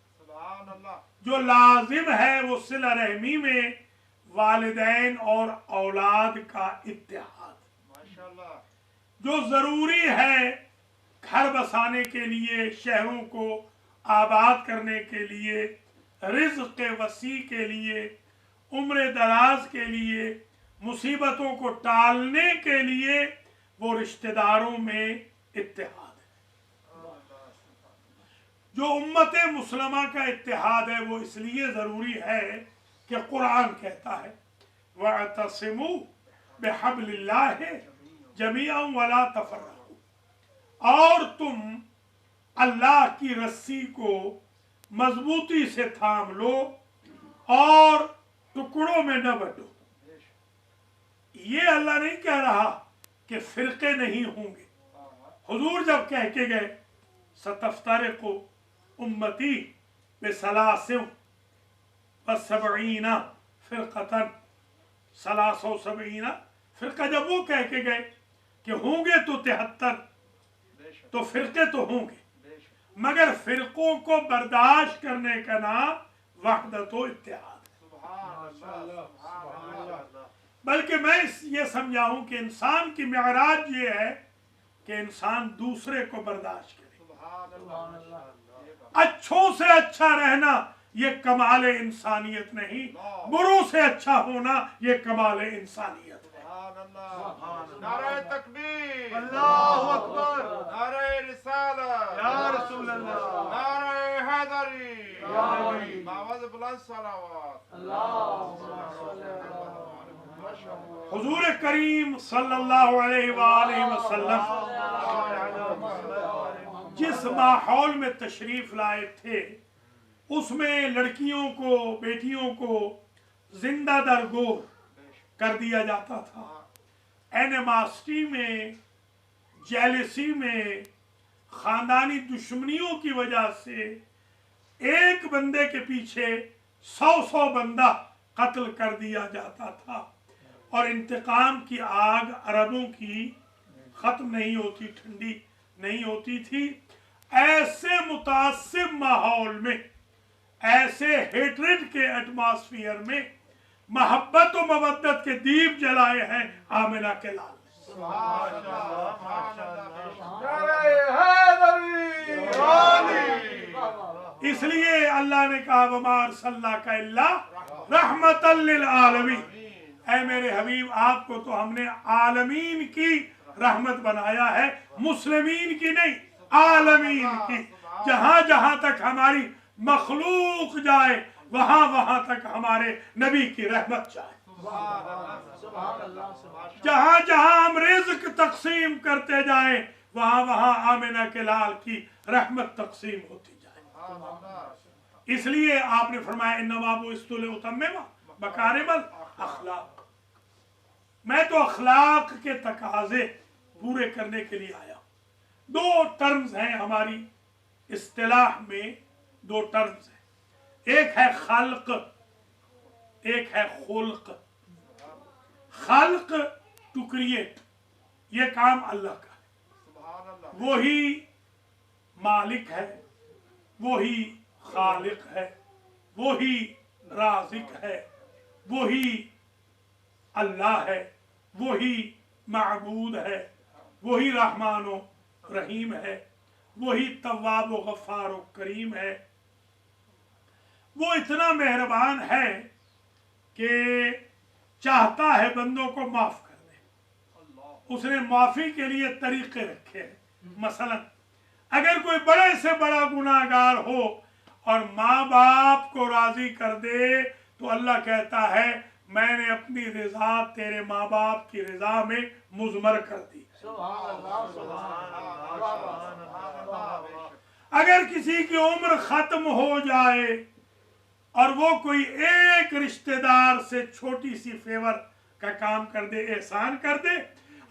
जो लाजिम है वो सिला रहमी में वालिदैन और औलाद का इत्तेहाद। जो जरूरी है घर बसाने के लिए, शहरों को आबाद करने के लिए, रिज़्क़ के वसी के लिए, उम्र दराज के लिए, मुसीबतों को टालने के लिए, वो रिश्तेदारों में इत्तेहाद है। जो उम्मत मुस्लिमा का इत्तेहाद है वो इसलिए ज़रूरी है कि कुरान कहता है वअतसिमू बिहब्लिल्लाहि जमीअन वला तफर्रकू, और तुम अल्लाह की रस्सी को मजबूती से थाम लो और टुकड़ों में न बंटो। ये अल्लाह नहीं कह रहा कि फिरके नहीं होंगे। हुजूर जब कह के गए सतफ्तरिकु उम्मती बिसलासिन व सबईना फिरकतन, सलासो सबईना फिरका, जब वो कह के गए कि होंगे तो 73, तो फिरके तो होंगे, मगर फिरकों को बर्दाश्त करने का नाम वहदत व इत्तेहाद। बल्कि मैं ये समझाऊं कि इंसान की मेराज ये है कि इंसान दूसरे को बर्दाश्त करे। अच्छों से अच्छा रहना ये कमाल इंसानियत नहीं, बुरों से अच्छा होना ये कमाल इंसानियत है। नारे तकबीर, अल्लाहु अकबर, नारे रिसालत, या रसूल अल्लाह, नारे हैदरी, या अली, बावज़ बुलंद सलावत, हुजूर करीम सल्लल्लाहु अलैहि वसल्लम जिस माहौल में तशरीफ लाए थे उसमें लड़कियों को, बेटियों को जिंदा दरगोर कर दिया जाता था। एनिमासिटी में, जेलसी में, खानदानी दुश्मनियों की वजह से एक बंदे के पीछे 100 बंदा कत्ल कर दिया जाता था और इंतकाम की आग अरबों की खत्म नहीं होती, ठंडी नहीं होती थी। ऐसे मुतासिब माहौल में, ऐसे हेट्रेड के एटमॉस्फेयर में मोहब्बत और मवद्दत के दीप जलाए हैं आमिना के लाल ने। इसलिए अल्लाह ने कहा वमा अरसलनाका इल्ला रहमतल लिल आलमीन, ऐ मेरे हबीब आपको तो हमने आलमीन की रहमत बनाया है, मुस्लिमीन की नहीं, आलमीन की। जहां जहां तक हमारी मखलूक जाए वहां वहां तक हमारे नबी की रहमत जाए। जहां जहां हम रिज़्क़ तकसीम करते जाएं वहां वहां आमिना के लाल की रहमत तकसीम होती जाए। इसलिए आपने फरमाया इन्नमा बुइस्तु लिउतम्मिमा मकारिमल अखलाक, मैं तो अखलाक के तकाजे पूरे करने के लिए आया। दो टर्म्स हैं हमारी इस्तिलाह में, दो टर्म्स हैं, एक है खल्क, एक है खुल्क। खल्क टू क्रिएट, ये काम अल्लाह का है, वही मालिक है, वही खालिक है, वही राज़िक है, वही अल्लाह है, वही माबूद है, वही रहमानो रहीम है, वही तव्वाब व गफ्फार व करीम है। वो इतना मेहरबान है कि चाहता है बंदों को माफ कर दे। उसने माफी के लिए तरीके रखे हैं। मसलन अगर कोई बड़े से बड़ा गुनाहगार हो اور ماں باپ کو راضی کر دے تو اللہ کہتا ہے میں نے اپنی رضا تیرے ماں باپ کی رضا میں مضمر کر دی۔ اگر کسی کی عمر ختم ہو جائے اور وہ کوئی ایک رشتہ دار سے چھوٹی سی فیور کا کام کر دے، احسان کر دے،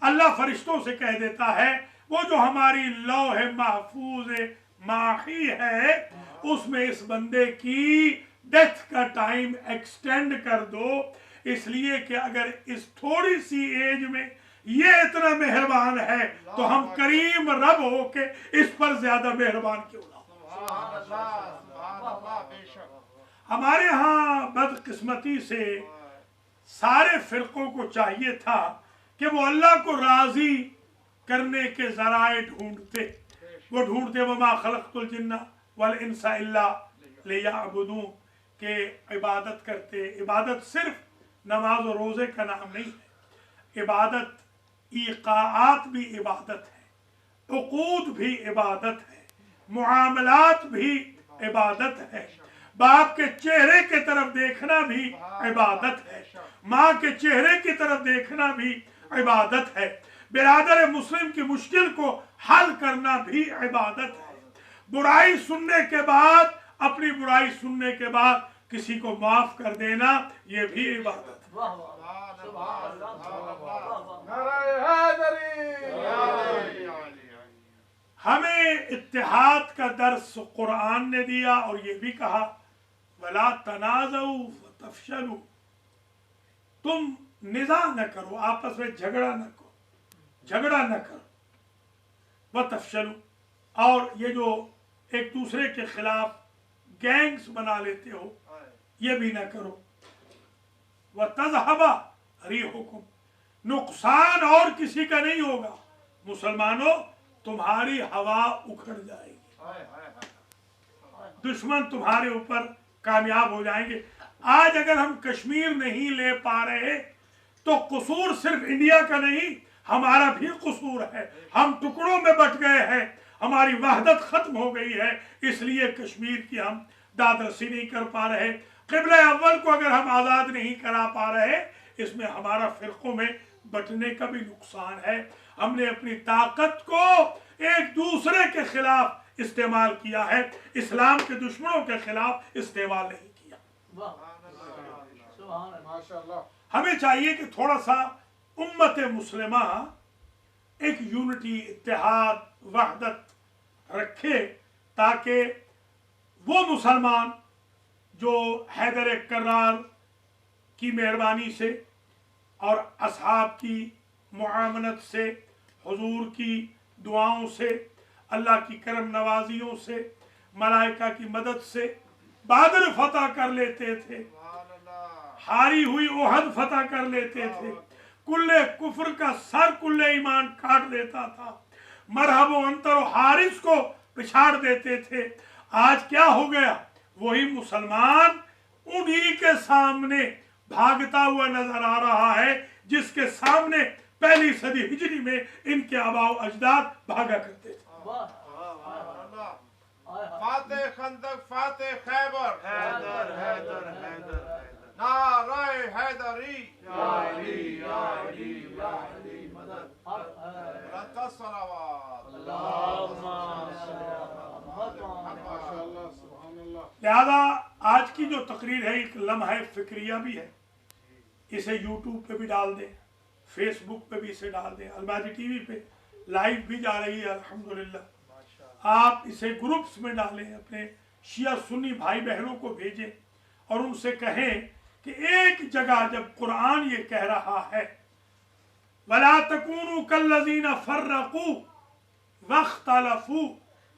اللہ فرشتوں سے کہہ دیتا ہے وہ جو ہماری لوح محفوظ ماحی ہے اس میں اس بندے کی ڈیتھ کا ٹائم ایکسٹینڈ کر دو، اس لیے کہ اگر اس تھوڑی سی ایج میں یہ اتنا مہربان ہے تو ہم کریم رب ہو کے اس پر زیادہ مہربان کیوں نہ ہو۔ ہمارے ہاں بدقسمتی سے سارے فرقوں کو چاہیے تھا کہ وہ اللہ کو راضی کرنے کے ذرائع ڈھونڈتے، وہ ڈھونڈتے وما خلقت الجن والانس الا لیعبدون، کہ عبادت کرتے۔ عبادت صرف نماز و روزے کا نام نہیں ہے، عبادت ایقاعات بھی عبادت ہے، عقود بھی عبادت ہے، معاملات بھی عبادت ہے، باپ کے چہرے کی طرف دیکھنا بھی عبادت ہے، ماں کے چہرے کی طرف دیکھنا بھی عبادت ہے، برادر مسلم کی مشکل کو حل کرنا بھی عبادت ہے، برائی سننے کے بعد، اپنی برائی سننے کے بعد کسی کو معاف کر دینا یہ بھی عبادت ہے۔ ہمیں اتحاد کا درس قرآن نے دیا اور یہ بھی کہا وَلَا تَنَازَعُوا فَتَفْشَلُوا، تم نزاع نہ کرو، آپس میں جھگڑا نہ کرو، وَتَفْشَلُوا، اور یہ جو ایک دوسرے کے خلاف گینگز بنا لیتے ہو یہ بھی نہ کرو، وَتَذْهَبَ رِيحُكُمْ، نقصان اور کسی کا نہیں ہوگا، مسلمانوں تمہاری ہوا اکھڑ جائے گی، دشمن تمہارے اوپر کامیاب ہو جائیں گے۔ آج اگر ہم کشمیر نہیں لے پا رہے تو قصور صرف انڈیا کا نہیں، ہمارا بھی قصور ہے، ہم ٹکڑوں میں بٹ گئے ہیں، ہماری وحدت ختم ہو گئی ہے، اس لیے کشمیر کی ہم داد رسی نہیں کر پا رہے، قبلہ اول کو اگر ہم آزاد نہیں کرا پا رہے، اس میں ہمارا فرقوں میں بٹنے کا بھی نقصان ہے۔ ہم نے اپنی طاقت کو ایک دوسرے کے خلاف استعمال کیا ہے، اسلام کے دشمنوں کے خلاف استعمال نہیں کیا۔ ہمیں چاہیے کہ تھوڑا سا امت مسلمہ ایک یونٹی، اتحاد، وحدت رکھے تاکہ وہ مسلمان جو حیدر کرار کی مہربانی سے اور اصحاب کی معاونت سے، حضور کی دعاؤں سے، اللہ کی کرم نوازیوں سے، ملائکہ کی مدد سے بدر فتح کر لیتے تھے، ہاری ہوئی احد فتح کر لیتے تھے، کل کفر کا سر کل ایمان کاٹ دیتا تھا، مرحب و انتر و حارث کو پچھاڑ دیتے تھے۔ آج کیا ہو گیا؟ وہی مسلمان انہی کے سامنے بھاگتا ہوا نظر آ رہا ہے جس کے سامنے پہلی صدی ہجری میں ان کے آباء و اجداد بھاگا کرتے تھے۔ فاتح خندق، فاتح خیبر، حیدر حیدر حیدر، نعرہ حیدری، یا علی یا علی یا علی مدد، رد الصلوات، لہذا آج کی جو تقریر ہے ایک لمحہ فکریہ بھی ہے، اسے یوٹیوب پہ بھی ڈال دیں، فیس بک پہ بھی اسے ڈال دیں، الماجی ٹی وی پہ لائیو بھی جا رہی ہے الحمدللہ، آپ اسے گروپس میں ڈالیں، اپنے شیعہ سنی بھائی بہنوں کو بھیجیں اور ان سے کہیں کہ ایک جگہ جب قرآن یہ کہہ رہا ہے وَلَا تَكُونُوا كَالَّذِينَ فَرَّقُوا وَاخْتَلَفُوا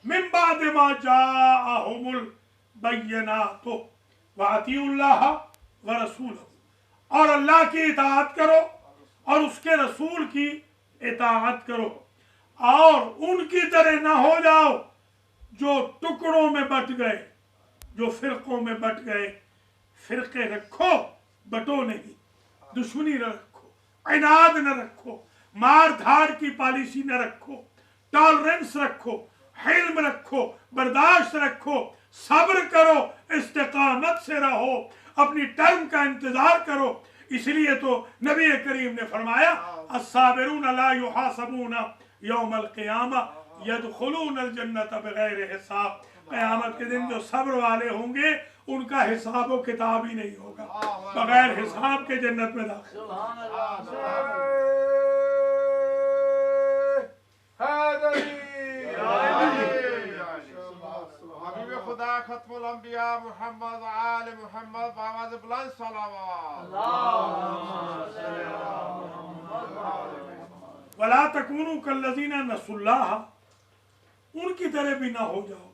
مِن بَعْدِ مَا جَاءَهُمُ الْبَيِّنَاتُ وَأَطِیعُوا اللَّهَ وَرَسُولَهُ، اور اللہ کی اطاعت کرو اور اس کے رسول کی اطاعت کرو، اور ان کی طرح نہ ہو جاؤ جو ٹکڑوں میں بٹ گئے، جو فرقوں میں بٹ گئے۔ فرقے رکھو، بٹو نہیں، دشمنی نہ رکھو، عناد نہ رکھو، مار دھاڑ کی پالیسی نہ رکھو، ٹالرنس رکھو، حلم رکھو، برداشت رکھو، صبر کرو, استقامت سے رہو, اپنی ٹرم کا انتظار کرو. اس لیے تو نبی کریم نے فرمایا الصابرون لا یحاسبون یوم القیامہ یدخلون الجنت بغیر حساب. قیامت کے دن جو صبر والے ہوں گے ان کا حساب و کتاب ہی نہیں ہوگا, بغیر حساب کے جنت میں داخل. حبیب خدا ختم الانبیاء محمد آل محمد بآواز بلند صلوات. ولا تکونوا کالذین نسوا اللہ, ان کی طرح بھی نہ ہو جاؤ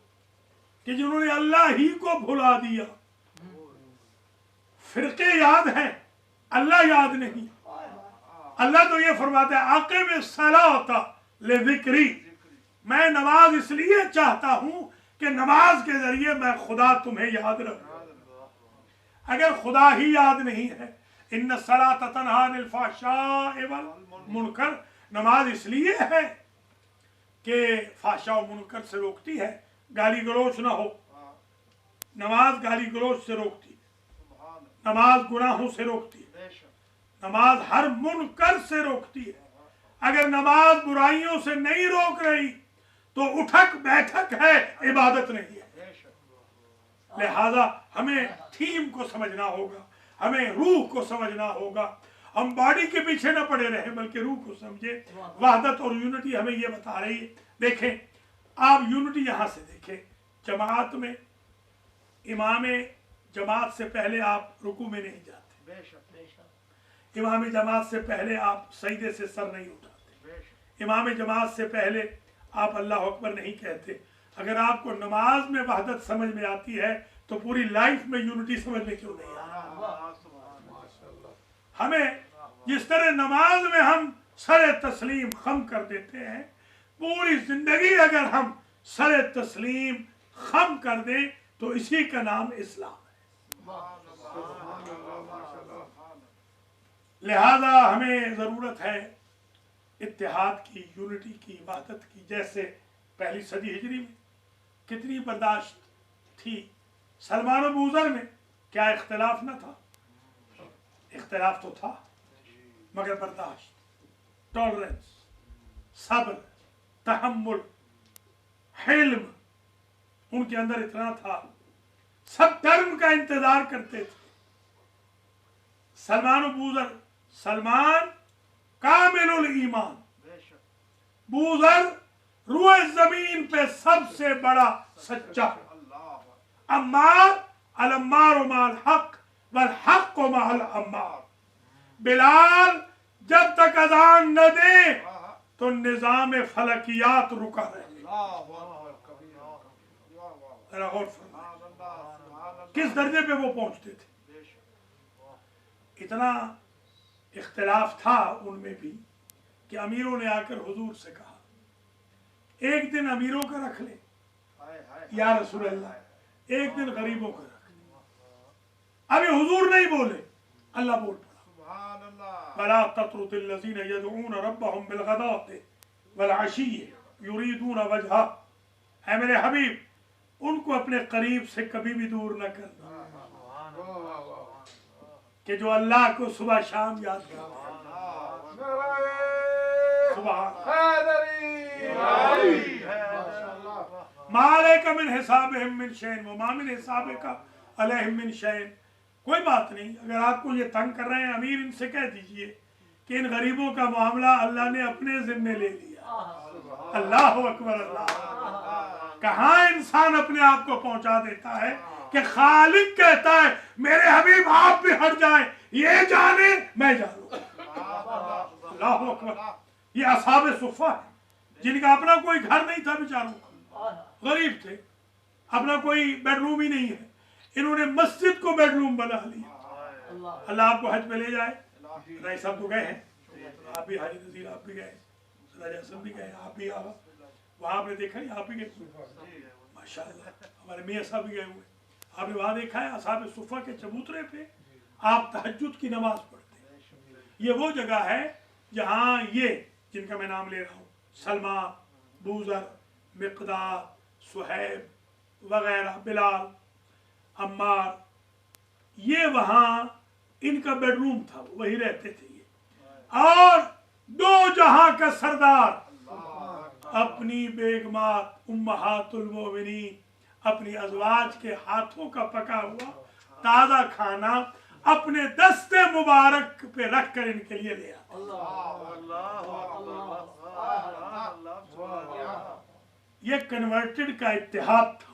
کہ جنہوں نے اللہ ہی کو بھلا دیا. فرقے یاد ہیں, اللہ یاد نہیں. اللہ تو یہ فرماتا ہے اقم الصلاۃ لذکری, میں نماز اس لیے چاہتا ہوں کہ نماز کے ذریعے میں خدا تمہیں یاد رکھوں. اگر خدا ہی یاد نہیں ہے, ان الصلاۃ تنہی عن الفحشاء والمنکر, نماز اس لیے ہے کہ فحشاء و منکر سے روکتی ہے, گالی گلوچ نہ ہو. نماز گالی گلوچ سے روکتی ہے, نماز گناہوں سے روکتی ہے, نماز ہر منکر سے روکتی ہے. اگر نماز برائیوں سے نہیں روک رہی تو اٹھک بیٹھک ہے, عبادت نہیں ہے. لہذا ہمیں تھیم کو سمجھنا ہوگا, ہمیں روح کو سمجھنا ہوگا. ہم باڈی کے پیچھے نہ پڑے رہیں بلکہ روح کو سمجھے. وحدت اور یونٹی ہمیں یہ بتا رہی ہے. دیکھیں آپ یونٹی یہاں سے دیکھیں, جماعت میں امام جماعت سے پہلے آپ رکوع میں نہیں جاتے, امام جماعت سے پہلے آپ سجدے سے سر نہیں اٹھاتے, امام جماعت سے پہلے آپ اللہ اکبر نہیں کہتے. اگر آپ کو نماز میں وحدت سمجھ میں آتی ہے تو پوری لائف میں یونٹی سمجھ میں کیوں نہیں آتی؟ ہمیں جس طرح نماز میں ہم سر تسلیم خم کر دیتے ہیں, پوری زندگی اگر ہم سر تسلیم خم کر دیں تو اسی کا نام اسلام ہے. لہذا ہمیں ضرورت ہے اتحاد کی, یونٹی کی, وحدت کی. جیسے پہلی صدی ہجری میں کتنی برداشت تھی, سلمان و بوذر میں کیا اختلاف نہ تھا؟ اختلاف تو تھا مگر برداشت, ٹالرنس, صبر, تحمل, حلم ان کے اندر اتنا تھا. سب ٹرم کا انتظار کرتے تھے. سلمان و بوذر, سلمان کامل الایمان, بوذر روئے زمین پہ سب سے بڑا سچا. عمار العمار مع الحق والحق مع العمار. بلال جب تک اذان نہ دے تو نظام فلکیات رکا رہے. کس درجے پہ وہ پہنچتے تھے؟ اتنا اختلاف تھا ان میں بھی کہ امیروں نے آ کر حضور سے کہا ایک دن امیروں کا رکھ لیں یا رسول اللہ, ایک دن غریبوں کا رکھ لیں. ابھی حضور نہیں بولے, اللہ بول پڑا وَلَا تَطْرُدِ الَّذِينَ يَدْعُونَ رَبَّهُمْ بِالْغَدَاةِ وَالْعَشِيِّ يُرِيدُونَ وَجْهَهُ. اے میرے حبیب, ان کو اپنے قریب سے کبھی بھی دور نہ کرنا کہ جو اللہ کو صبح شام یاد کرتے ہیں. مَا عَلَيْكَ مِنْ حِسَابِهِمْ مِنْ شَيْءٍ وَمَا مِنْ حِسَابِكَ عَلَيْهِمْ مِنْ شَيْءٍ. کوئی بات نہیں, اگر آپ کو یہ تنگ کر رہے ہیں امیر, ان سے کہہ دیجئے کہ ان غریبوں کا معاملہ اللہ نے اپنے ذمے لے لیا. اللہ اکبر, اللہ. کہاں انسان اپنے آپ کو پہنچا دیتا ہے کہ خالق کہتا ہے میرے حبیب آپ بھی ہٹ جائیں, یہ جانے میں جانوں. اللہ اکبر. یہ اصحاب صفہ ہیں جن کا اپنا کوئی گھر نہیں تھا, بیچاروں غریب تھے, اپنا کوئی بیڈ روم ہی نہیں ہے, انہوں نے مسجد کو بیڈ روم بنا لیا. اللہ آپ کو حج پہ لے جائے. رائے صاحب تو گئے ہیں, آپ بھی, حاجی نذیر آپ بھی گئے, راجہ حسن بھی گئے, آپ بھی آگا وہاں آپ نے دیکھا ہے, آپ بھی گئے ماشاءاللہ. ہمارے میاں صاحب بھی گئے ہوئے, آپ نے وہاں دیکھا ہے اصحاب صفہ کے چبوترے پہ آپ تہجد کی نماز پڑھتے ہیں. یہ وہ جگہ ہے جہاں یہ جن کا میں نام لے رہا ہوں, سلمان, بوذر, مقداد, صہیب, वगैरह, बिलाल, अम्मार, ये वहाँ इनका बेडरूम था, वही रहते थे ये। और दो जहां का सरदार अपनी बेगमात उम्महातुल मोमिनीन, अपनी अज़वाज के हाथों का पका हुआ ताज़ा खाना अपने दस्ते मुबारक पे रख कर इनके लिए ले आते। ये कन्वर्टेड का इत्तेहाद था,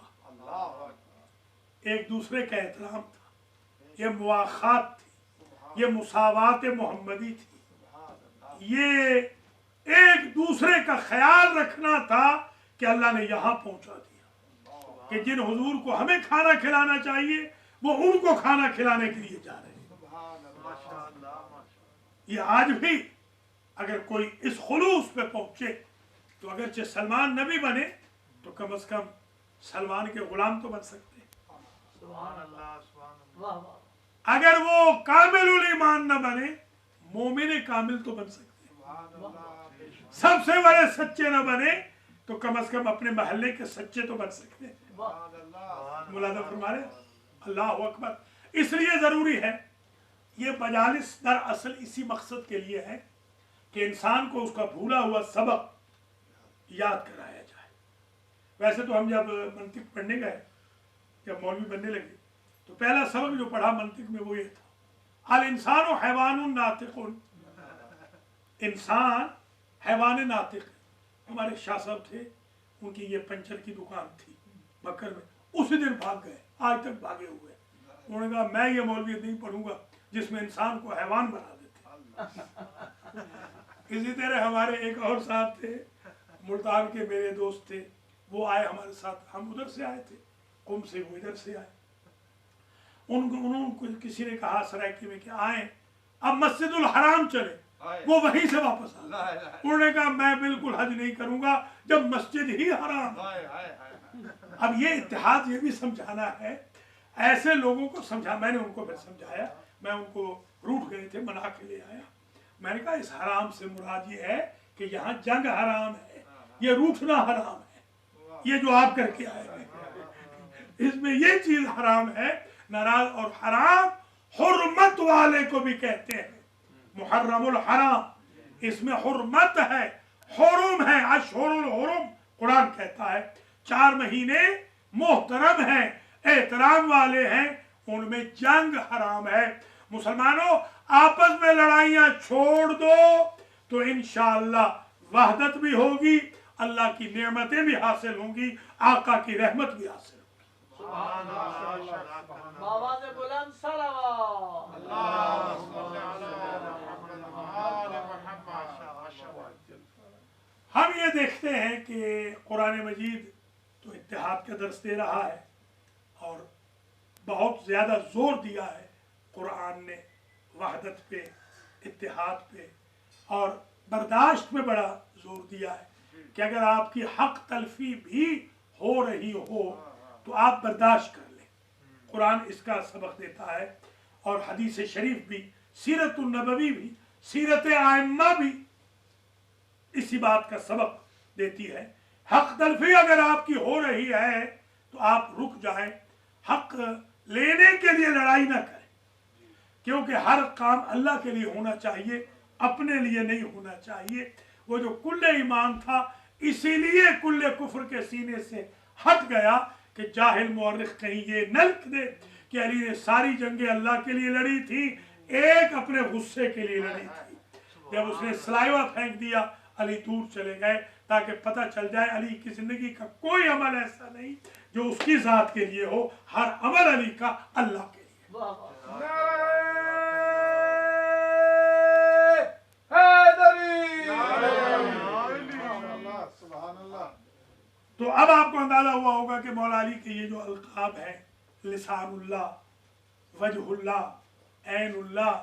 एक दूसरे का एहतराम था, ये मुआखात थी, ये मुसावात मोहम्मदी थी, ये एक दूसरे का ख्याल रखना था कि अल्लाह ने यहाँ पहुंचा दिया कि जिन हुजूर को हमें खाना खिलाना चाहिए वो उनको खाना खिलाने के लिए जा रहे हैं। ये आज भी अगर कोई इस खुलूस पे पहुंचे तो अगरचे सलमान नबी बने तो कम से कम सलमान के गुलाम तो बन सकते हैं। अगर वो कामिलुल ईमान न बने, मोमिन कामिल तो बन सकते हैं। सबसे बड़े सच्चे न बने तो कम से कम अपने महल्ले के सच्चे तो बन सकते हैं। मुलादा फरमा रहे, अल्लाह अकबर। इसलिए जरूरी है ये मजालिस दरअसल इसी मकसद के लिए है कि इंसान को उसका भूला हुआ सबक याद कराया जाए। वैसे तो हम जब मंतिक पढ़ने गए, जब मौलवी बनने लगे, तो पहला सबक जो पढ़ा मंतिक में वो ये था, अल इंसान हैवानुन नातिकुन, इंसान हैवान नातिक। हमारे शाह साहब थे, उनकी ये पंचर की दुकान थी बकर में, उसी दिन भाग गए, आज तक भागे हुए। उन्होंने कहा मैं ये मौलवी नहीं पढ़ूंगा जिसमें इंसान को हैवान बना देते। इसी तरह हमारे एक और साहब थे, मुल्तान के मेरे दोस्त थे, वो आए हमारे साथ, हम उधर से आए थे, कुम से, वो इधर से आए। उनको किसी ने कहा सरायकी में कि आए अब मस्जिदुल हराम चले, वो वहीं से वापस आए। उन्होंने कहा मैं बिल्कुल हज नहीं करूंगा जब मस्जिद ही हराम। अब ये इत्तेहाद ये भी समझाना है, ऐसे लोगों को समझा। मैंने उनको फिर समझाया, मैं उनको रूठ गए थे, मना के ले आया। मैंने कहा इस हराम से मुराद ये है कि यहाँ जंग हराम है, ये रूठना हराम है, ये जो आप करके आए हैं इसमें ये चीज हराम है। नाराज और हराम हुर्मत वाले को भी कहते हैं, मुहर्रमुल हराम, इसमें हुर्मत है, हुरुम है, अशहुरुल हुरुम कुरान कहता है। 4 महीने मोहतरम हैं, एहतराम वाले हैं, उनमें जंग हराम है। मुसलमानों आपस में लड़ाइयां छोड़ दो तो इंशाअल्लाह वहदत भी होगी, अल्लाह की नेमतें भी हासिल होंगी, आका की रहमत भी हासिल होगी। हम ये देखते हैं कि कुरान मजीद तो इत्तेहाद का दर्स दे रहा है और बहुत ज़्यादा जोर दिया है कुरान ने वहदत पे, इत्तेहाद पे, और बर्दाश्त पे बड़ा जोर दिया है कि अगर आपकी हक तलफी भी हो रही हो तो आप बर्दाश्त कर लें। कुरान इसका सबक देता है और हदीस शरीफ भी, सीरतुन नबवी भी, सीरत आइम्मा भी इसी बात का सबक देती है। हक तलफी अगर आपकी हो रही है तो आप रुक जाएं, हक लेने के लिए लड़ाई ना करें, क्योंकि हर काम अल्लाह के लिए होना चाहिए, अपने लिए नहीं होना चाहिए। वो जो कुल्ले ईमान था इसीलिए कुल्ले कुफ्र के सीने से हट गया कि जाहिल मुअर्रिख कहीं ये न लिख दे कि अली ने सारी जंगें अल्लाह के लिए लड़ी थी, एक अपने गुस्से के लिए लड़ी थी। जब उसने सलाइवा फेंक दिया अली दूर चले गए, ताकि पता चल जाए अली की जिंदगी का कोई अमल ऐसा नहीं जो उसकी जात के लिए हो, हर अमल अली का अल्लाह के लिए। तो अब आपको अंदाजा हुआ होगा कि मौला अली के ये जो अलकाब है, लिसानुल्लाह, वजहुल्लाह, ऐनुल्लाह,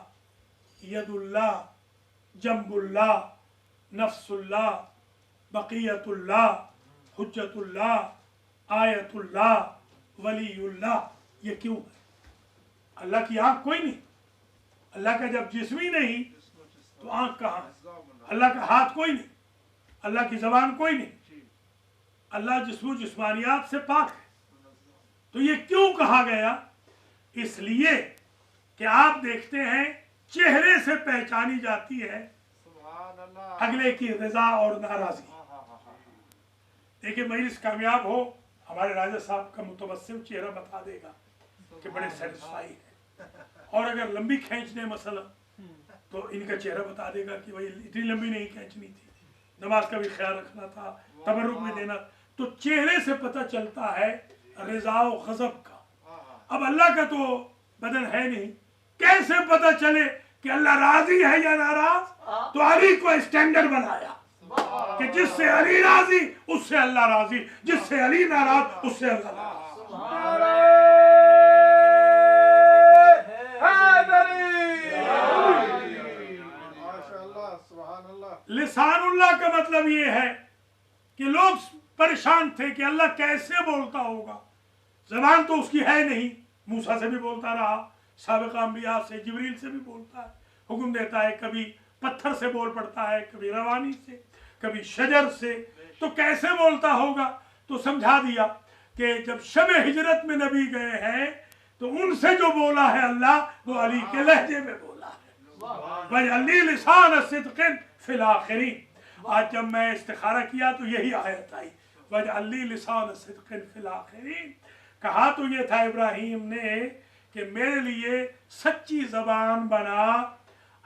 यदुल्लाह, जंबुल्लाह, नफ्सुल्लाह, बक़ियतुल्लाह, हुज्जतुल्लाह, आयतुल्लाह, वलीयुल्लाह, ये क्यों है? अल्लाह की आंख कोई नहीं, अल्लाह का जब जिस्म ही नहीं तो आंख कहाँ है? अल्लाह का हाथ कोई नहीं, अल्लाह की जबान कोई नहीं, अल्लाह जिस्मानियात से पाक है। तो ये क्यों कहा गया? इसलिए कि आप देखते हैं चेहरे से पहचानी जाती है अगले की रजा और नाराजगी। देखिए मजलिस कामयाब हो, हमारे राजा साहब का मुतबस्सिम चेहरा बता देगा कि बड़े सेटिस्फाई है, और अगर लंबी खींचने मसला तो इनका चेहरा बता देगा कि भाई इतनी लंबी नहीं खींचनी थी, नमाज का भी ख्याल रखना था, तबरुक में देना। तो चेहरे से पता चलता है रिज़ा व ग़ज़ब का। अब अल्लाह का तो बदन है नहीं, कैसे पता चले कि अल्लाह राजी है या नाराज? तो अली को स्टैंडर्ड बनाया कि जिससे अली राजी उससे अल्लाह राजी, जिससे अली नाराज उससे अल्लाह नाराज। लिसानुल्लाह का मतलब ये है कि लोग परेशान थे कि अल्लाह कैसे बोलता होगा, ज़बान तो उसकी है नहीं। मूसा से भी बोलता रहा, साबिक़ा अंबिया से, जिब्रील से भी बोलता है, हुक्म देता है, कभी पत्थर से बोल पड़ता है, कभी रवानी से, कभी शजर से। तो कैसे बोलता होगा? तो समझा दिया कि जब शब हिजरत में नबी गए हैं तो उनसे जो बोला है अल्लाह, वो अली के लहजे में बोला है। वजअलनी लिसान सिद्क़िन फिल आखिरीन। आज जब मैं इस्तिखारा किया तो यही आयत आई, वजअलनी लिसान सिद्क़िन फिल आखिरीन। कहा तो ये था इब्राहीम ने कि मेरे लिए सच्ची ज़बान बना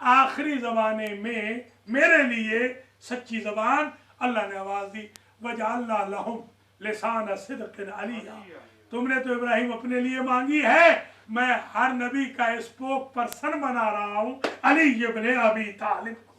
आखिरी ज़माने में, मेरे लिए सच्ची ज़बान अल्लाह ने आवाज़ दी, वजअलना लहुम लिसान सिद्क़िन अलिया। तुमने तो इब्राहिम अपने लिए मांगी है, मैं हर नबी का स्पोक पर्सन बना रहा हूँ अली इब्न अबी तालिब को।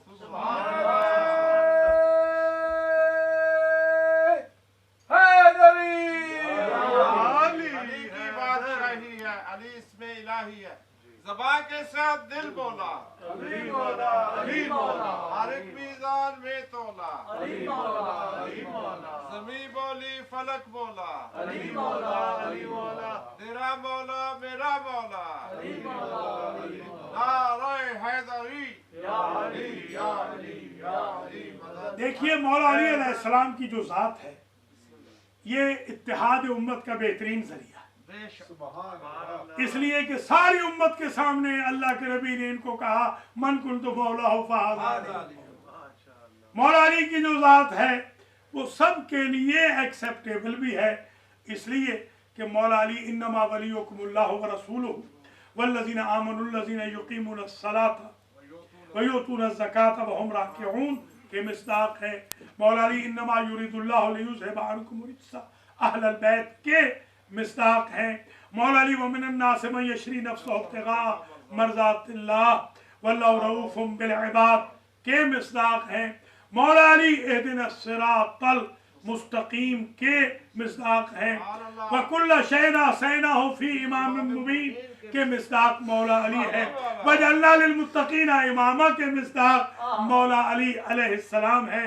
ज़बान के साथ दिल बोला, अली मौला, अली मौला, हर एक मीज़ान में तोला, अली मौला, अली मौला, ज़मीं बोली फलक बोला, अली मौला, अली मौला, तेरा मौला मेरा मौला, अली मौला, अली मौला, नारे हैदरी, या अली, या अली, या अली। देखिए मौला अली अलैहिस्सलाम की जो ज़ात है, ये इत्तिहाद उम्मत का बेहतरीन ज़रिया, इसलिए कि सारी उम्मत के सामने अल्लाह के नबी ने इनको कहा, मन कुन्तु मौलाहु फहाज़ा अली। मौला अली की जो ज़ात है वो सब के लिए एक्सेप्टेबल भी है, इसलिए कि मौला अली इन्नमा वलियुकुमुल्लाहु व रसूलुहु वल्लज़ीना आमनुल्लज़ीना युक़ीमुनस सलाता व युतूनज़ ज़काता व हुम राकिऊन के मिस्दाक है। मौला अली इन्नमा युरिदुल्लाहु लियुज़हिबा अन्कुम रिज्सा अहलल बैत के मिस्दाक हैं। मौला अली व मिनन नास मन यशरी नफ्सहु इब्तिगा मर्ज़ातिल्लाह वल्लाहु रऊफ़ुम बिल इबाद के मिस्दाक हैं। मौला अली इहदिनस सिरातल मुस्तकीम के मिस्दाक हैं। व कुल्ल शैइन अहसैनाहु फी इमामिन मुबीन के मिस्दाक मौला अली है। वजअलना लिल मुत्तकीना इमामा के मिस्दाक मौला अली अलैहिस्सलाम है।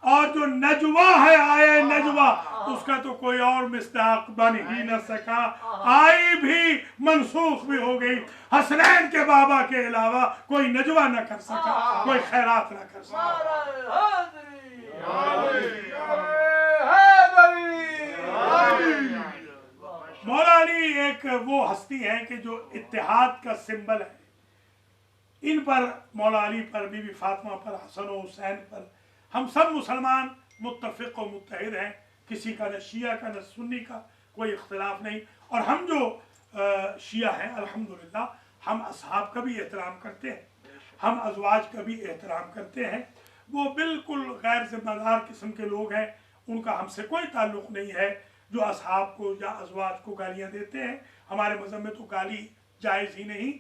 और जो नजवा है आए नजवा, उसका तो कोई और मिस्दाक बन ही न सका, आई भी मनसूख भी हो गई। हसनैन के बाबा के अलावा कोई नजवा न कर सका, कोई खैरात न कर सका। मौला अली एक वो हस्ती है कि जो इत्तेहाद का सिंबल है। इन पर, मौला अली पर, बीबी फातिमा पर, हसन और हुसैन पर हम सब मुसलमान मुत्तफ़िक़ और मुत्तहिद हैं। किसी का न शिया का न सुन्नी का कोई इख्तिलाफ नहीं। और हम जो शिया हैं अल्हम्दुलिल्लाह हम असहाब का भी एहतराम करते हैं, हम अज़वाज का भी एहतराम करते हैं। वो बिल्कुल गैर ज़िम्मेदार किस्म के लोग हैं, उनका हमसे कोई ताल्लुक़ नहीं है जो असहाब को या अज़वाज को गालियाँ देते हैं। हमारे मज़हब में तो गाली जायज़ ही नहीं,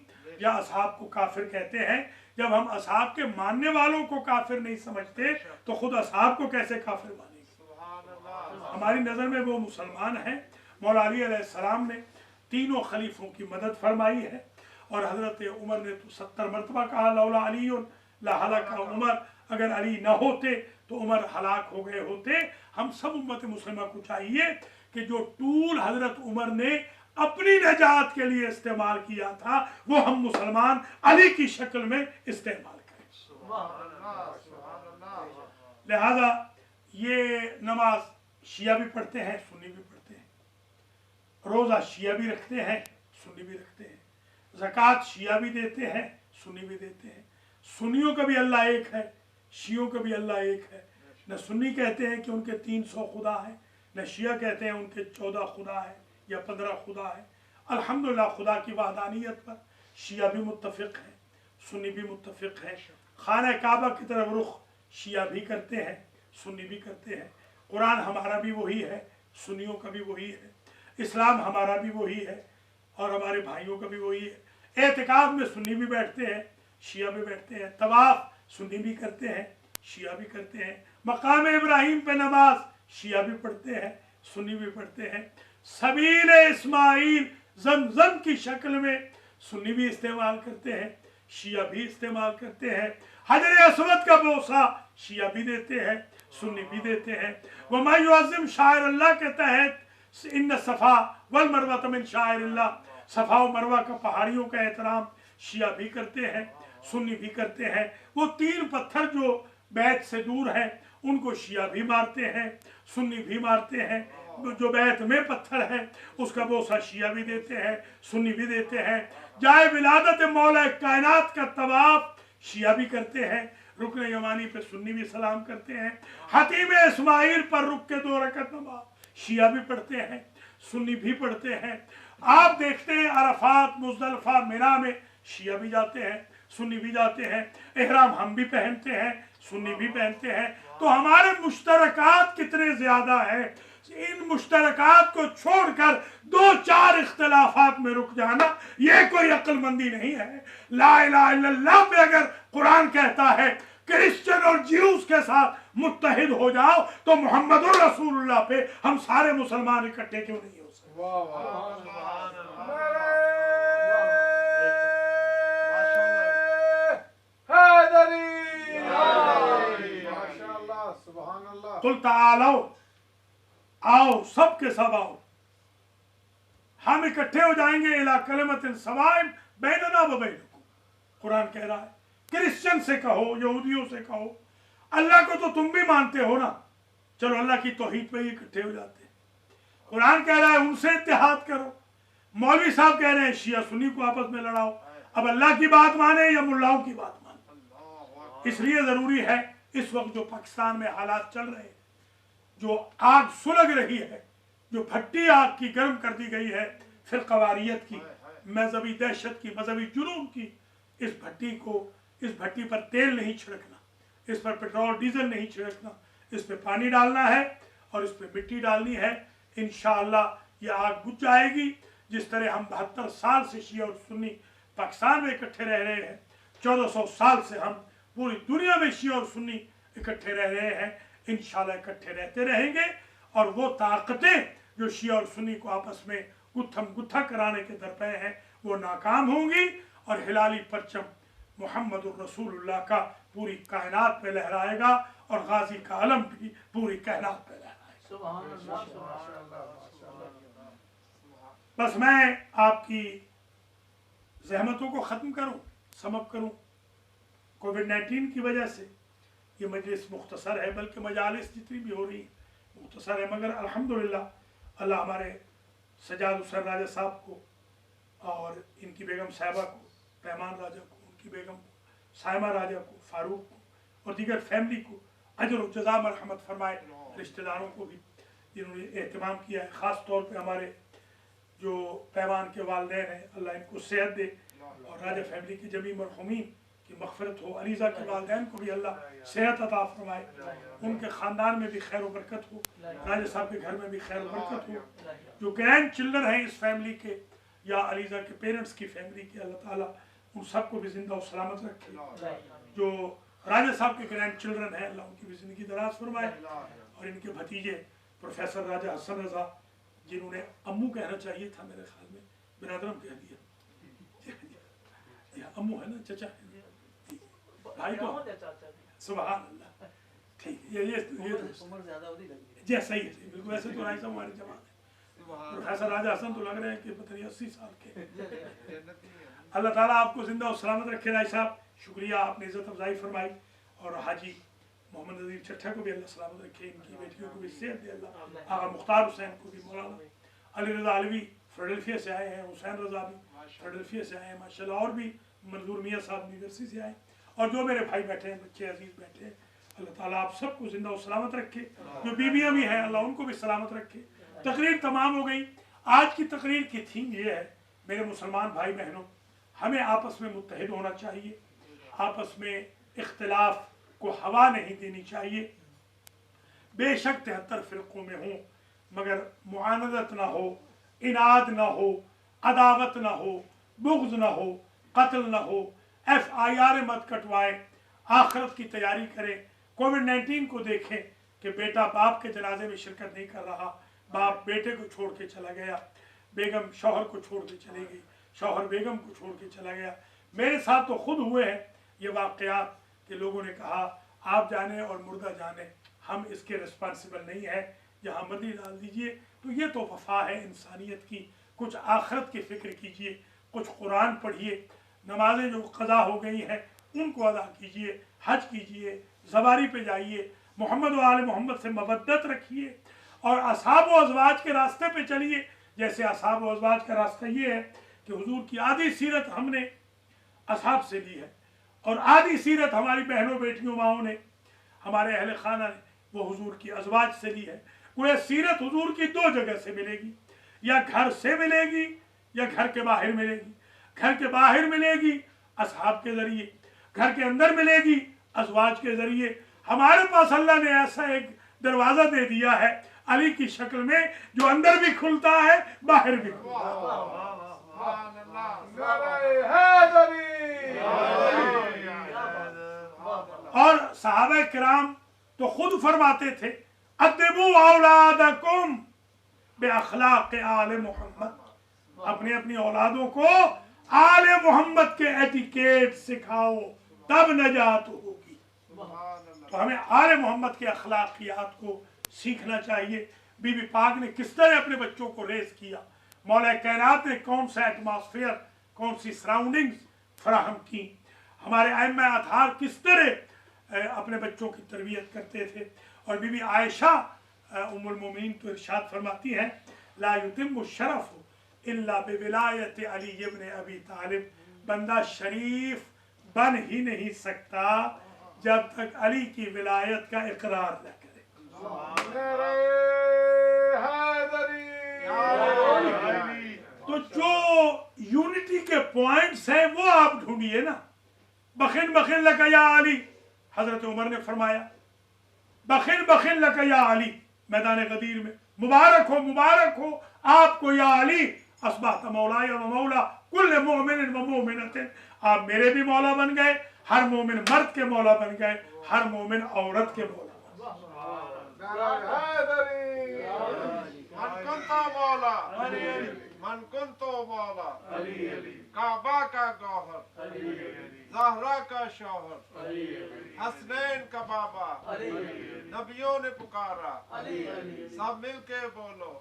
या असहाब को काफिर कहते हैं। जब हम असहाब के मानने वालों को काफिर नहीं समझते तो खुद असहाब को कैसे काफिर मानेंगे? हमारी नज़र में वो मुसलमान हैं। मौला अली अलैहिस्सलाम ने तीनों खलीफों की मदद फरमाई है, और हज़रत उमर ने तो 70 मरतबा कहा लौला अली लहलक उमर, अगर अली न होते तो उमर हलाक हो गए होते। हम सब उम्मत मुस्लिमा को चाहिए कि जो टूल हज़रत उमर ने अपनी नजात के लिए इस्तेमाल किया था वो हम मुसलमान अली की शक्ल में इस्तेमाल करें। लिहाजा ये नमाज शिया भी पढ़ते हैं, सुन्नी भी पढ़ते हैं। रोज़ा शिया भी रखते हैं, सुन्नी भी रखते हैं। ज़कात शिया भी देते हैं, सुन्नी भी देते हैं। सुन्नियों का भी अल्लाह एक है, शियों का भी अल्लाह एक है। न सुन्नी कहते हैं कि उनके 300 खुदा है, न शिया कहते हैं उनके 14 खुदा है या 15 खुदा है। अल्हम्दुलिल्लाह खुदा की वहदानियत पर शिया भी मुत्तफिक है, सुन्नी भी मुत्तफिक है। खाना काबा की तरफ रुख शिया भी करते हैं, सुन्नी भी करते हैं। कुरान हमारा भी वही है, सुन्नियों का भी वही है। इस्लाम हमारा भी वही है और हमारे भाइयों का भी वही है। एतिकाफ में सुन्नी भी बैठते हैं, शिया भी बैठते हैं। तवाफ सुन्नी भी करते हैं, शिया भी करते हैं। मकाम इब्राहिम पे नमाज शिया भी पढ़ते हैं, सुन्नी भी पढ़ते हैं। सबील इस्माइल ज़मज़म की शक्ल में सुन्नी भी इस्तेमाल करते हैं, शिया भी इस्तेमाल करते हैं। हजर असवद का बोसा शिया भी देते हैं, सुन्नी भी देते हैं। वमा युअज़्ज़िम शाइर अल्लाह के तहत इन्न सफ़ा वल मरवा मिन शाइरिल्लाह, सफ़ा और मरवा का पहाड़ियों का एहतराम शिया भी करते हैं, सुन्नी भी करते हैं। वो 3 पत्थर जो बैत से दूर हैं उनको शिया भी मारते हैं, सुन्नी भी मारते हैं। जो बैत में पत्थर है उसका बोसा शिया भी देते हैं, सुन्नी भी देते हैं। जाए विलादत मौला कायनात का तवाफ शिया भी करते हैं, रुकन यमानी पे सुन्नी भी सलाम करते हैं। हतीम इस्माइल पर रुक के 2 रकत नमाज शिया भी पढ़ते हैं, सुन्नी भी पढ़ते हैं। आप देखते हैं अरफात मुज़दलिफ़ा मिना में शिया भी जाते हैं, सुन्नी भी जाते हैं। एहराम हम भी पहनते हैं, सुन्नी भी पहनते हैं। तो हमारे मुश्तरकात कितने ज़्यादा हैं। इन मुश्तरकात को छोड़कर 2-4 इख्तलाफात में रुक जाना ये कोई अक्लमंदी नहीं है। ला इलाहा इल्लल्लाह पे अगर कुरान कहता है क्रिश्चियन और ज्यूस के साथ मुत्तहिद हो जाओ तो मुहम्मदुर रसूलुल्लाह पे हम सारे मुसलमान इकट्ठे क्यों नहीं हो सकते। कुल तालो, आओ सब के सब आओ, हम इकट्ठे हो जाएंगे इला कलिमतिन सवाइन बैनना व बैनकुम। कुरान कह रहा है क्रिश्चियन से कहो, यहूदियों से कहो, अल्लाह को तो तुम भी मानते हो ना, चलो अल्लाह की तौहीद पे ही इकट्ठे हो जाते हैं। कुरान कह रहा है उनसे इत्तेहाद करो। मौलवी साहब कह रहे हैं शिया सुन्नी को आपस में लड़ाओ। अब अल्लाह की बात माने या मुल्लाओं की बात माने। इसलिए जरूरी है इस वक्त जो पाकिस्तान में हालात चल रहे हैं, जो आग सुलग रही है, जो भट्टी आग की गर्म कर दी गई है फिरकवारियत की, मजहबी दहशत की, मजहबी जुनून की, इस भट्टी पर तेल नहीं छिड़कना, इस पर पेट्रोल डीजल नहीं छिड़कना, इस पर पानी डालना है और इस पर मिट्टी डालनी है। इंशाअल्लाह ये आग बुझ जाएगी। जिस तरह हम 72 साल से शिया और सुन्नी पाकिस्तान में इकट्ठे रह रहे हैं, 1400 साल से हम पूरी दुनिया में शिया और सुन्नी इकट्ठे रह रहे हैं। इंशाअल्लाह इकट्ठे रहते रहेंगे और वो ताकतें जो शिया और सुन्नी को आपस में गुत्था कराने के दरपे हैं वो नाकाम होंगी और हिलाली परचम मुहम्मदुर रसूलुल्लाह का पूरी कायनात पे लहराएगा और गाजी का अलम भी पूरी कायनात पे लहराएगा। बस मैं आपकी ज़हमतों को ख़त्म करूं, समअप करूं। कोविड-19 की वजह से ये मजलिस मुख्तसर है, बल्कि मजालिस जितनी भी हो रही मुख्तसर है, मगर अल्हम्दुलिल्लाह अल्लाह हमारे सजाद हुसैन राजा साहब को और इनकी बेगम साहिबा को, पैमान राजा को, उनकी बेगम को, साइमा राजा को, फारूक को और दीगर फैमिली को अजर और जज़ा मरहमत फरमाए। रिश्तेदारों को भी जिन्होंने एहतमाम किया है, ख़ास तौर पे हमारे जो पैमान के वालिदैन हैं, अल्लाह इनको सेहत दे और राजा फैमिली की जमी मरहुमीन की मग़फ़िरत हो। अलीज़ा के वालिदैन को भी अल्लाह सेहत अता फरमाए, उनके ख़ानदान में भी खैर बरकत हो, राजा साहब के घर में भी खैर बरकत हो। जो ग्रैंड चिल्ड्रन हैं इस फैमिली के या अलीज़ा के पेरेंट्स की फैमिली के, अल्लाह ताला उन सबको भी ज़िंदा और सलामत रखे। जो राजा साहब के ग्रैंड चिल्ड्रन हैं अल्लाह उनकी भी ज़िंदगी दराज फरमाए और इनके भतीजे प्रोफेसर राजा हसन रज़ा, जिन्होंने अम्मू कहना चाहिए था मेरे ख्याल में, बिरादरम कह दिया। अम्मू है ना, चचा है भाई तो सुभान अल्लाह। ठीक है, ये उम्र ज़्यादा होती लगी जी, सही है, सही बिल्कुल। ऐसे तो राय साहब हमारी जमात है, प्रोफेसर राजा हसन तो लग रहे हैं कि पता नहीं 80 साल के। अल्लाह ताला आपको जिंदा और सलामत रखे। राय साहब शुक्रिया, आपने इज़्ज़त अफजाई फरमाई। और हाजी मोहम्मद नज़ीर चट्ठा को भी अल्लाह सलामत रखे, इनकी बेटियों को भी सेहत दे अल्लाह, आगा मुख्तार हुसैन को भी मौलाना अली रज़ा अलवी फिलाडेल्फिया से आए हैं, हुसैन रज़ा भी फिलाडेल्फिया से आए हैं माशाल्लाह, और भी मंजूर मियाँ साहब न्यू जर्सी से आए, और जो मेरे भाई बैठे हैं, बच्चे अजीज बैठे हैं, अल्लाह ताला आप सबको जिंदा और सलामत रखे, जो बीवियाँ भी हैं अल्लाह उनको भी सलामत रखे। तकरीर तमाम हो गई। आज की तकरीर की थीम ये है मेरे मुसलमान भाई बहनों, हमें आपस में मुत्तहिद होना चाहिए, आपस में इख्तिलाफ को हवा नहीं देनी चाहिए। बेशक 73 फ़िरक़ों में हों, मगर मुआनदत ना हो, इनाद ना हो, अदावत ना हो, बुग़्ज़ ना हो, कत्ल ना हो, FIR मत कटवाएं, आखिरत की तैयारी करें। कोविड-19 को देखें कि बेटा बाप के जनाजे में शिरकत नहीं कर रहा, बाप बेटे को छोड़ के चला गया, बेगम शौहर को छोड़ के चली गई, शौहर बेगम को छोड़ के चला गया। मेरे साथ तो खुद हुए हैं ये वाक़यात कि लोगों ने कहा आप जाने और मुर्दा जाने, हम इसके रिस्पॉन्सिबल नहीं है, यहाँ मर्जी डाल दीजिए। तो ये तो वफा है इंसानियत की। कुछ आखिरत की फ़िक्र कीजिए, कुछ कुरान पढ़िए, नमाजें जो क़ज़ा हो गई हैं उनको अदा कीजिए, हज कीजिए, ज़वारी पे जाइए, मोहम्मद व आले मोहम्मद से मवद्दत रखिए और असहाब व अज़वाज के रास्ते पे चलिए। जैसे असहाब व अज़वाज का रास्ता ये है कि हुजूर की आधी सीरत हमने असहाब से ली है और आधी सीरत हमारी बहनों बेटियों माओं ने, हमारे अहले खाना ने वो हुजूर की अज़वाज से ली है। वो सीरत हुजूर की दो जगह से मिलेगी, या घर से मिलेगी या घर के बाहर मिलेगी। घर के बाहर मिलेगी असहाब के ज़रिए, घर के अंदर मिलेगी अज़वाज के ज़रिए। हमारे पास अल्लाह ने ऐसा एक दरवाज़ा दे दिया है अली की शक्ल में, जो अंदर भी खुलता है बाहर भी खुलता है। और सहाबा किराम तो खुद फरमाते थे अद्दिबू औलादकुम बिअखलाक़ आले मोहम्मद, अपनी अपनी औलादों को आले मोहम्मद के एटिकेट सिखाओ तब नजात होगी। तो हमें आले मोहम्मद के अखलाकियात को सीखना चाहिए। बीबी पाक ने किस तरह अपने बच्चों को रेस किया, मौला कायनात ने कौन सा एटमॉस्फेयर, कौन सी सराउंडिंग्स फराहम की, हमारे आइम्मा अतहार किस तरह अपने बच्चों की तरबियत करते थे। और बीबी आयशा उम्मुल मोमिनीन तो इरशाद फरमाती हैं ला युतिम्मु शरफ़ इल्ला बिविलायत अली इब्न अबी तालिब, बंदा शरीफ बन ही नहीं सकता जब तक अली की विलायत का इकरार न करे। तो जो यूनिटी के पॉइंट्स हैं वो आप ढूंढिए ना। बखिन बखिन लका या अली, हजरत उमर ने फरमाया बखिन बखिन लका या अली मैदान गदीर में, मुबारक हो आपको या अली, अस्बात मौला व मौला कुल मोमिन व मोमिनतिन, आप मेरे भी मौला बन गए, हर मोमिन मर्द के मौला बन गए, हर मोमिन औरत के मौला मन कुंतो मौला, काबा का गौहर, ज़हरा का शौहर, हसनैन का बाबा, नबियों ने पुकारा, सब मिल के बोलो,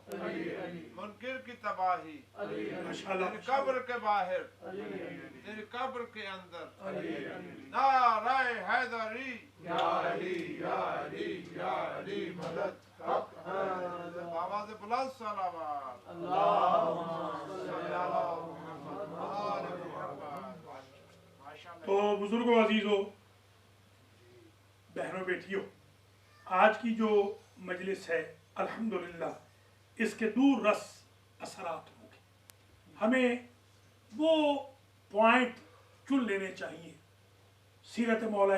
मुनकिर की तबाही, तेरी कब्र के बाहर, तेरी कब्र के अंदर, नारे हैदरी, या अली या अली या अली मदद, आवाज़ बुलंद सलावत। तो बुजुर्गों, अजीजों, बहनों, बेटियों, आज की जो मजलिस है अल्हम्दुलिल्लाह इसके दूर रस असरात होंगे। हमें वो पॉइंट चुन लेने चाहिए। सीरत मौला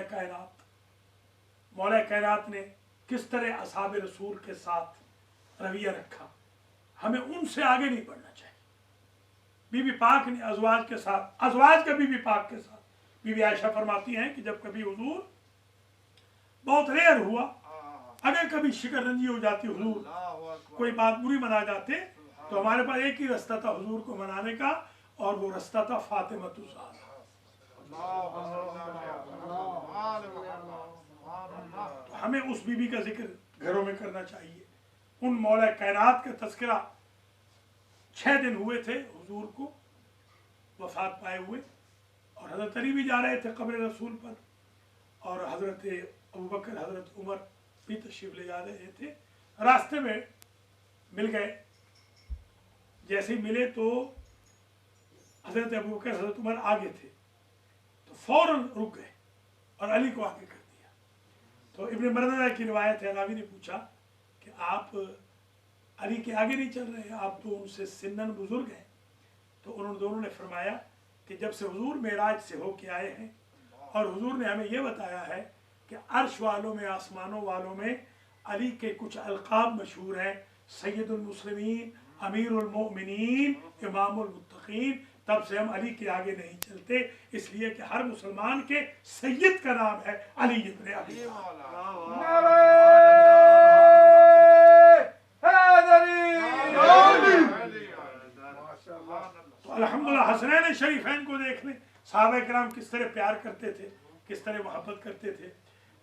कायनात ने किस तरह असहाब रसूल के साथ रवैया रखा, हमें उनसे आगे नहीं बढ़ना चाहिए। बीबी पाक ने अज़वाज के साथ, अज़वाज का बीबी पाक के साथ, बीबी आयशा फरमाती हैं कि जब कभी हुजूर, बहुत रेयर हुआ, अगर कभी शिकरंजी हो जाती हुजूर, कोई बात बुरी मना जाते, तो हमारे पास एक ही रास्ता था हुजूर को मनाने का, और वो रास्ता था फातिमतुज़ ज़हरा। तो हमें उस बीबी का जिक्र घरों में करना चाहिए। उन मौला कायनात का तज़किरा 6 दिन हुए थे हुजूर को वफात पाए हुए, और हज़रत अली भी जा रहे थे कब्र रसूल पर, और हज़रत अबू बकर, हज़रत उमर भी तशरीफ़ ले जा रहे थे। रास्ते में मिल गए जैसे ही मिले तो हजरत अबू बकर हजरत उमर आगे थे, तो फौरन रुक गए और अली को आगे कर दिया। तो इब्न मरदना की रिवायत है, रावी ने पूछा कि आप अली के आगे नहीं चल रहे, आप तो उनसे सिन्नन बुजुर्ग हैं। तो उन्होंने दोनों ने फरमाया कि जब से हुजूर मेराज से होके आए हैं और हुजूर ने हमें यह बताया है कि अर्श वालों में, आसमानों वालों में अली के कुछ अलकाब मशहूर हैं, सैयदुल मुस्लिमीन, अमीरुल मोमिनीन, इमामुल मुत्तकीन, तब से हम अली के आगे नहीं चलते, इसलिए कि हर मुसलमान के सैयद का नाम है अली इब्न अबी तो अल्हम्दुलिल्लाह हसनैन शरीफैन को देख लें, सहाबा किराम किस तरह प्यार करते थे, किस तरह मोहब्बत करते थे।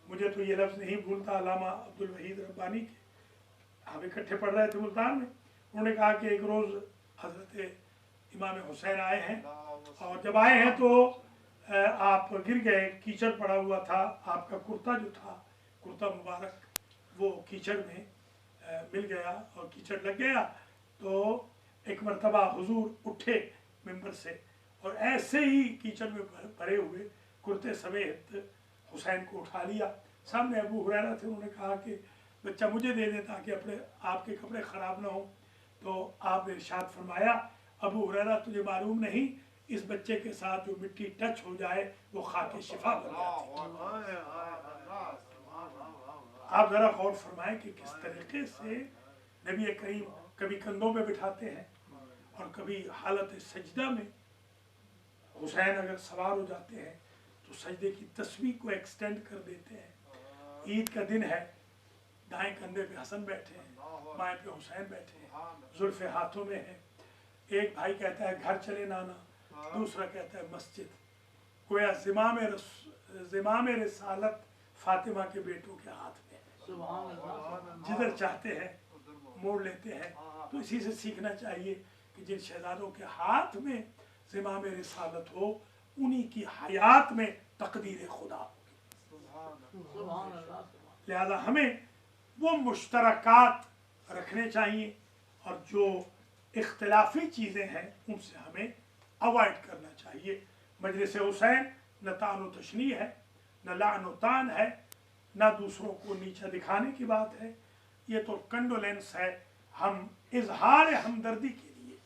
मुझे तो ये लफ्ज़ नहीं भूलता, अल्लामा अब्दुल वहीद रब्बानी के, हम इकट्ठे पढ़ रहे थे मुल्तान में, उन्होंने कहा कि एक रोज़ हज़रत इमाम हुसैन आए हैं और जब आए हैं तो आप गिर गए, कीचड़ पड़ा हुआ था, आपका कुर्ता जो था, कुर्ता मुबारक वो कीचड़ में मिल गया और कीचड़ लग गया। तो एक मरतबा हुजूर उठे मिंबर से और ऐसे ही कीचड़ में भरे हुए कुर्ते समेत हुसैन को उठा लिया। सामने अबू हुरैरा थे, उन्होंने कहा कि बच्चा मुझे दे दें ताकि अपने आपके कपड़े ख़राब ना हो। तो आपने इरशाद फरमाया, अबू हुरैरा तुझे मालूम नहीं, इस बच्चे के साथ जो मिट्टी टच हो जाए वो खाके शिफा बन जाती है। आप ज़रा गौर फरमाएं कि किस तरीके से नबी करीम कभी कंधों पे बिठाते हैं और कभी हालत सजदा में हुसैन अगर सवार हो जाते हैं तो सजदे की तस्वीर को एक्सटेंड कर देते हैं। ईद का दिन है, दाएं कंधे पे हसन बैठे हैं, बाएं पे हुसैन बैठे हैं, जुल्फे हाथों में है। एक भाई कहता है घर चले नाना, दूसरा कहता है मस्जिद। गोया ज़िमाम रिसालत फातिमा के बेटों के हाथ में है, जिधर चाहते हैं मोड़ लेते हैं। तो इसी से सीखना चाहिए कि जिन शहजादों के हाथ में ज़िमाम रिसालत हो, उन्हीं की हयात में तकदीर खुदा होगी। लिहाजा हमें वो मुश्तरकात रखने चाहिए और जो इख्तिलाफी चीज़ें हैं उनसे हमें अवॉइड करना चाहिए। मजलिस हुसैन न तान व तशनी है, न लान व तान है, न दूसरों को नीचा दिखाने की बात है। ये तो कंडोलेंस है, हम इजहार हमदर्दी के लिए,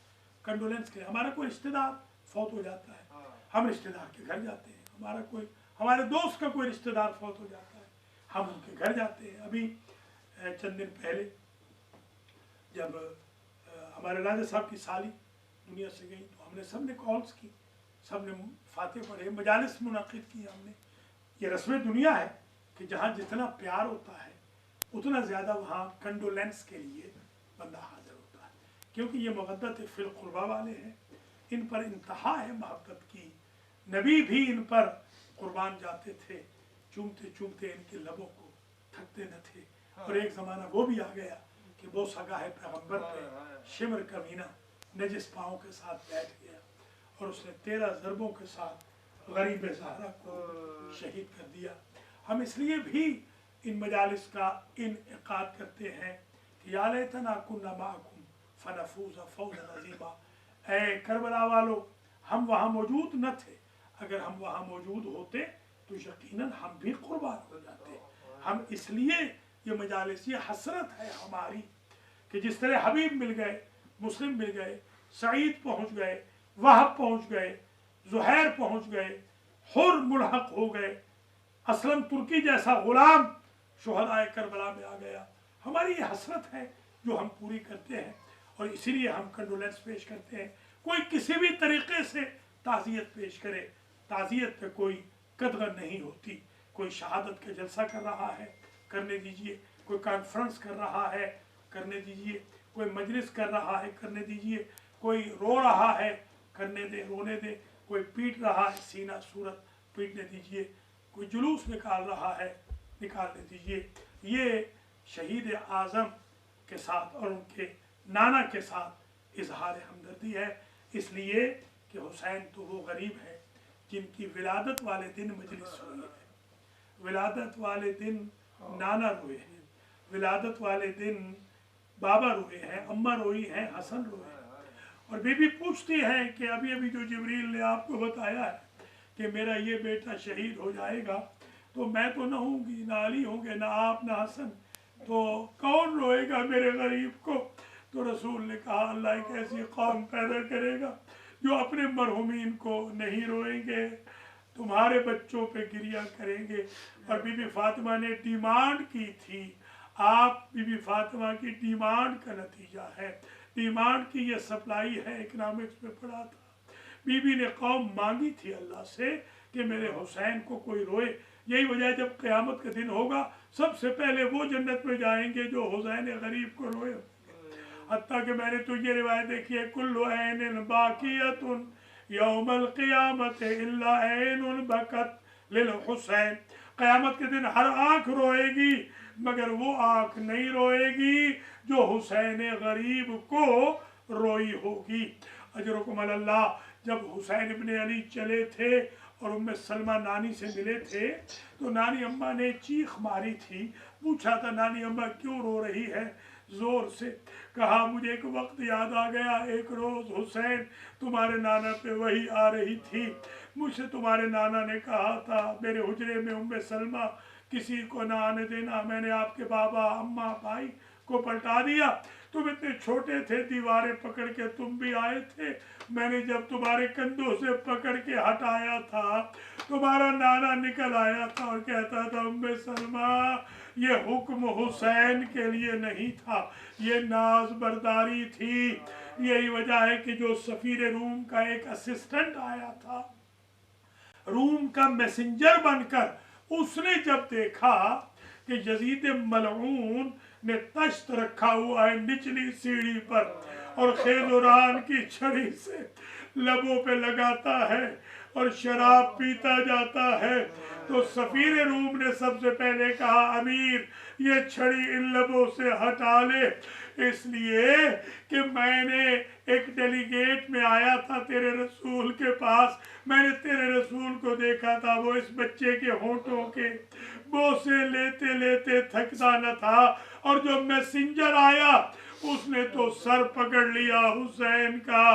कंडोलेंस के, हमारा कोई रिश्तेदार फौत हो जाता है, हम रिश्तेदार के घर जाते हैं, हमारे दोस्त का कोई रिश्तेदार फौत हो जाता है, हम उनके घर जाते हैं। अभी चंद दिन पहले जब हमारे राजा साहब की साली दुनिया से गई तो हमने सब ने कॉल्स की, सब ने फातिह पढ़े, मजालिस मुनाकिद की हमने। ये रस्म दुनिया है कि जहाँ जितना प्यार होता है उतना ज़्यादा वहाँ कंडोलेंस के लिए बंदा हाजिर होता है, क्योंकि ये मवद्दत फिल कुर्बा वाले हैं, इन पर इंतहा है मोहब्बत की। नबी भी इन पर कुर्बान जाते थे, चूमते चूमते इनके लबों को थकते न थे। और एक ज़माना वो भी आ गया कि वो सगाह पैगम्बर पे शिमर कमीना नजिस पाँव के साथ बैठ गया और उसने 13 ज़रबों के साथ गरीब ज़हरा को शहीद कर दिया। हम इसलिए भी इन मजालिस का इनेकाद करते हैं कि या लैतना कुन्ना माअकुम फनफूज़ फौज़न अज़ीमा। ऐ करबला वालों, हम वहाँ मौजूद न थे, अगर हम वहाँ मौजूद होते तो यकीनन हम भी कुर्बान हो जाते। हम इसलिए ये मजालिस, ये हसरत है हमारी कि जिस तरह हबीब मिल गए, मुस्लिम मिल गए, सईद पहुँच गए, वहब पहुँच गए, ज़ुहैर पहुँच गए, हुर मुल्हक हो गए, असलम तुर्की जैसा गुलाम शुहदाए करबला में आ गया। हमारी ये हसरत है जो हम पूरी करते हैं और इसीलिए हम कंडोलेंस पेश करते हैं। कोई किसी भी तरीके से ताज़ियत पेश करे, ताज़ियत पे कोई कदर नहीं होती। कोई शहादत का जलसा कर रहा है, करने दीजिए, कोई कॉन्फ्रेंस कर रहा है, करने दीजिए, कोई मजलिस कर रहा है, करने दीजिए, कोई रो रहा है, करने दे, रोने दे, कोई पीट रहा है, सीना सूरत पीटने दीजिए, कोई जुलूस निकाल रहा है, निकालने दीजिए। ये शहीद आज़म के साथ और उनके नाना के साथ इजहार हमदर्दी है, इसलिए कि हुसैन तो वो गरीब है जिनकी विलादत वाले दिन मजलिस हुई है, विलादत वाले दिन नाना रोए हैं, विलादत वाले दिन बाबा रोए हैं, अम्मा रोई हैं, हसन रोए हैं। اور बीबी पूछती है कि अभी अभी जो जिब्रील ने आपको बताया है कि मेरा ये बेटा शहीद हो जाएगा, तो मैं तो ना होंगी, ना अली होंगे, ना आप, ना हसन, तो कौन रोएगा मेरे गरीब को? तो रसूल ने कहा अल्लाह एक ऐसी कौम पैदा करेगा जो अपने मरहुमीन को नहीं रोएंगे, तुम्हारे बच्चों पे गिरिया करेंगे। और बीबी फातिमा ने डिमांड की थी, आप बीबी फातिमा की डिमांड का नतीजा है, डिमांड की ये सप्लाई है, इकनॉमिक्स में पढ़ा था। बीबी ने कौम मांगी थी अल्लाह से कि मेरे हुसैन को कोई रोए। यही वजह है जब क़यामत का दिन होगा सबसे पहले वो जन्नत में जाएंगे जो हुसैन गरीब को रोए। हत्ता कि मैंने तो ये रिवायत देखी है, कुल्लु ऐनिन बाकियतुन यौमल क़ियामत इल्ला ऐनुन बकत लिल हुसैन। क़यामत के दिन हर आँख रोएगी मगर वो आँख नहीं रोएगी जो हुसैन गरीब को रोई होगी। अजरुकुम अल्लाह। जब हुसैन इब्ने अली चले थे और उम्मे सलमा नानी से मिले थे तो नानी अम्मा ने चीख मारी थी, पूछा था नानी अम्मा क्यों रो रही है जोर से? कहा मुझे एक वक्त याद आ गया, एक रोज हुसैन तुम्हारे नाना पे वही आ रही थी, मुझसे तुम्हारे नाना ने कहा था मेरे हुजरे में उम्मे सलमा किसी को ना आने देना, मैंने आपके बाबा अम्मा भाई को पलटा दिया, तुम इतने छोटे थे, दीवारें पकड़ के तुम भी आए थे, मैंने जब तुम्हारे कंधों से पकड़ के हटाया था तुम्हारा नाना निकल आया था और कहता था उम्मे सलमा ये हुक्म हुसैन के लिए नहीं था, ये नाज बर्दारी थी। यही वजह है कि जो सफीर रूम का एक असिस्टेंट आया था रूम का मैसेंजर बनकर, उसने जब देखा कि यजीद मलऊन ने तश्त रखा हुआ है निचली सीढ़ी पर और खेजुरान की छड़ी से लबों पे लगाता है और शराब पीता जाता है, तो सफीर रूम ने सबसे पहले कहा अमीर ये छड़ी इन लबों से हटा ले, इसलिए कि मैंने एक डेलीगेट में आया था तेरे रसूल के पास, मैंने तेरे रसूल को देखा था वो इस बच्चे के होंठों के बोसे लेते लेते थकता न था, और जो मैसेंजर आया उसने तो सर पकड़ लिया हुसैन का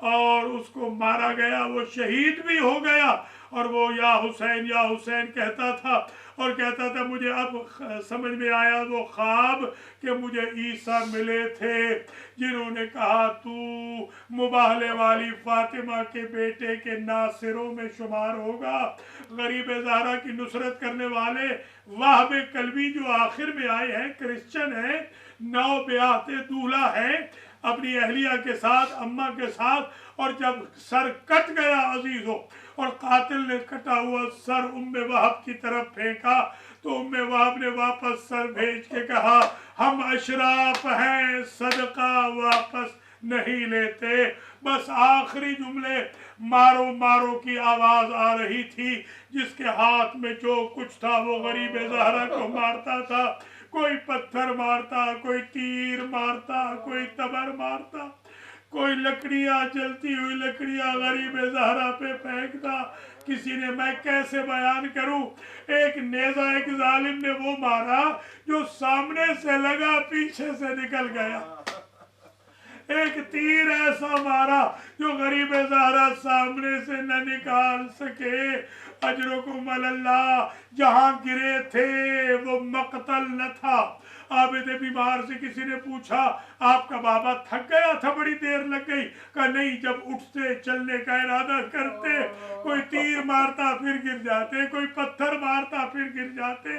और उसको मारा गया, वो शहीद भी हो गया। और वो या हुसैन कहता था और कहता था मुझे अब समझ में आया वो ख्वाब कि मुझे ईसा मिले थे जिन्होंने कहा तू मुबाहले वाली फातिमा के बेटे के नासिरों में शुमार होगा, गरीब ज़हरा की नुसरत करने वाले वाहब कल्बी जो आखिर में आए हैं, क्रिश्चियन हैं, नौ ब्याहते दूल्हा है अपनी अहलिया के साथ, अम्मा के साथ, और जब सर कट गया अजीजों और कातिल ने कटा हुआ सर उम्मे वहाब की तरफ फेंका तो उम्मे वहाब ने वापस सर भेज के कहा हम अशराफ हैं, सदका वापस नहीं लेते। बस आखिरी जुमले मारो मारो की आवाज आ रही थी, जिसके हाथ में जो कुछ था वो गरीब ज़हरा को मारता था, कोई पत्थर मारता, कोई तीर मारता, कोई तबर मारता, कोई लकड़ियां जलती हुई लकड़ियां गरीब ज़हरा पे फेंकता। किसी ने, मैं कैसे बयान करूं, एक नेज़ा एक जालिम ने वो मारा जो सामने से लगा पीछे से निकल गया, एक तीर ऐसा मारा जो गरीब ज़हरा सामने से न निकाल सके। अजरुकुम अल्लाह, जहां गिरे थे वो मकतल न था। आबिद बीमार से किसी ने पूछा आपका बाबा थक गया था, बड़ी देर लग गई? कहा नहीं, जब उठते चलने का इरादा करते कोई तीर मारता फिर गिर जाते, कोई पत्थर मारता फिर गिर जाते।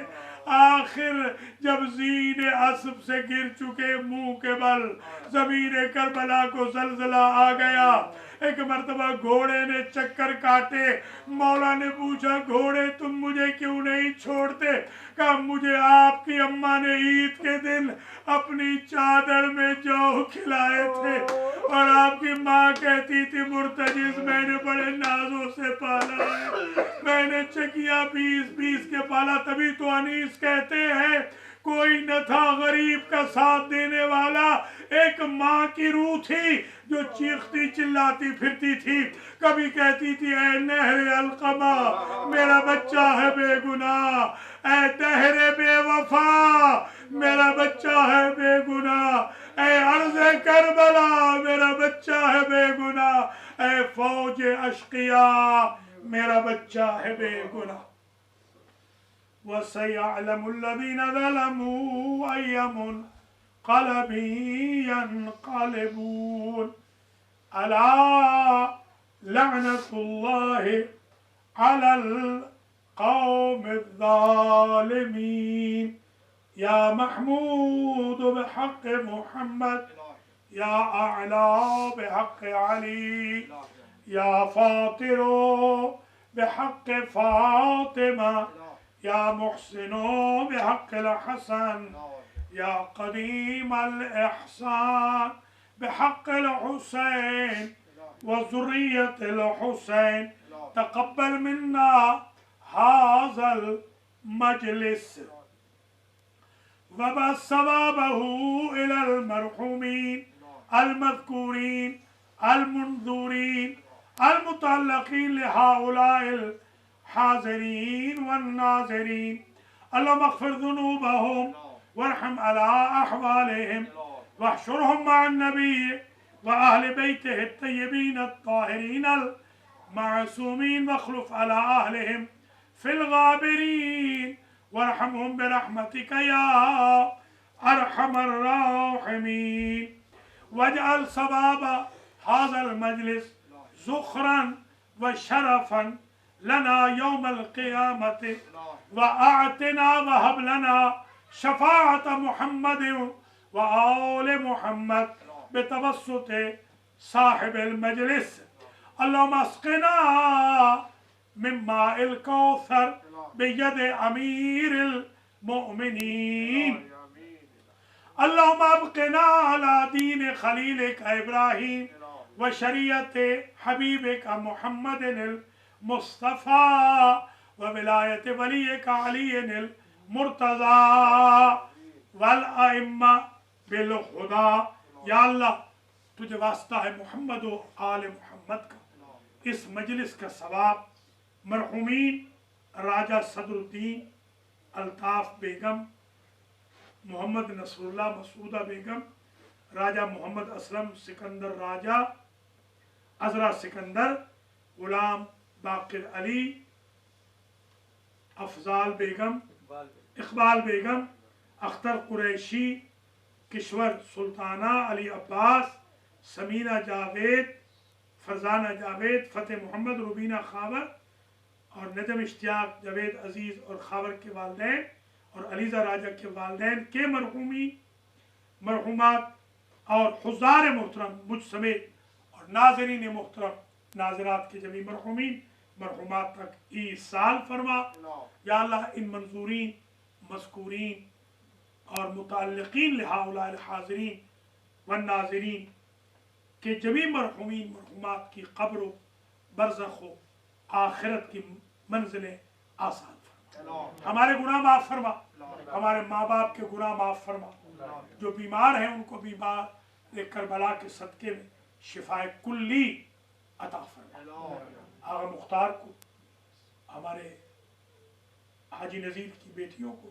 आखिर जब ज़ीन असब से गिर चुके मुंह के बल, ज़मीन करबला को ज़लज़ला आ गया। एक मर्तबा घोड़े ने चक्कर काटे, मौला ने पूछा घोड़े तुम मुझे क्यों नहीं छोड़ते? कहा मुझे आपकी अम्मा ने ईद के दिन अपनी चादर में जौ खिलाए थे और आपकी माँ कहती थी मुर्तजिज मैंने बड़े नाजों से पाला है, मैंने चकिया पीस के पाला, तभी तो अनीस कहते हैं कोई न था गरीब का साथ देने वाला, एक माँ की रूह थी जो चीखती चिल्लाती फिरती थी, कभी कहती थी ऐ नहर अलकमा मेरा बच्चा है बेगुनाह, ऐ दहरे बेवफा मेरा बच्चा है बेगुनाह, ऐ अर्ज़े اے کربلا میرا بچہ ہے بے گناہ، اے فوج اشقیا میرا بچہ ہے بے گناہ۔ وَسَيَعْلَمُ الَّذِينَ ظَلَمُوا أَيَّ مُنْقَلَبٍ يَنْقَلِبُونَ أَلَا لَعْنَةُ اللَّهِ عَلَى الْقَوْمِ الظَّالِمِينَ يا محمود بحق محمد، يا أعلى بحق علي، يا فاطر بحق فاطمة، يا محسن بحق الحسن، يا قديم الإحسان بحق الحسين وذرية الحسين، تقبل منا هذا المجلس وبث ثوابه إلى المرحومين المذكورين المنذورين المتعلقين لهؤلاء الحاضرين والناظرين. اللهم اغفر ذنوبهم وارحم على أحوالهم واحشرهم مع النبي وأهل بيته الطيبين الطاهرين المعصومين، واخلف على أهلهم في الغابرين، وارحمهم برحمتك يا أرحم الراحمين. واجعل ثواب هذا المجلس ذخرا وشرفا لنا يوم القيامة، وأعطنا وهب لنا شفاعة محمد وآل محمد بتوسط صاحب المجلس. اللهم اسقنا من ماء الكوثر بيد أمير المؤمنين. اللهم ابقنا على دين خليلك إبراهيم وشريعة حبيبك محمد المصطفى وولاية وليك علي المرتضى والأئمة بالخدا. یا اللہ تجھے واسطہ ہے محمد و آل محمد کا، اس مجلس کا ثواب مرحومین راجہ صدر الدین الطاف بیگم، محمد نصر اللہ مسعودہ بیگم، راجہ محمد اسلم سکندر راجہ، عذرا سکندر، غلام باقر علی، افضال بیگم، اقبال بیگم، اختر قریشی، کشور سلطانہ، علی عباس، سمینہ جاوید، فرزانہ جاوید، فتح محمد، روبینہ خاور اور نجم اشتیاق جاوید عزیز اور خاور کے والدین اور علیزہ راجہ کے والدین کے مرحومین، مرحومات اور حضار محترم مجھ سمیت اور ناظرین محترم ناظرات کے جمیع مرحومین مرحومات تک ایصال فرما. یا اللہ ان منظورین مذکورین اور متعلقین لہؤلاء الحاضرین والناظرین کے جمیع مرحومین مرحومات کی قبر و برزخ و آخرت کی منزلیں آسان فرما. ہمارے گناہ معاف فرما، ہمارے ماں باپ کے گناہ معاف فرما، جو بیمار ہیں ان کو بیمار کربلا کے صدقے میں شفائے کلی عطا فرما. آغا مختار کو، ہمارے حاجی نذیر کی بیٹیوں کو،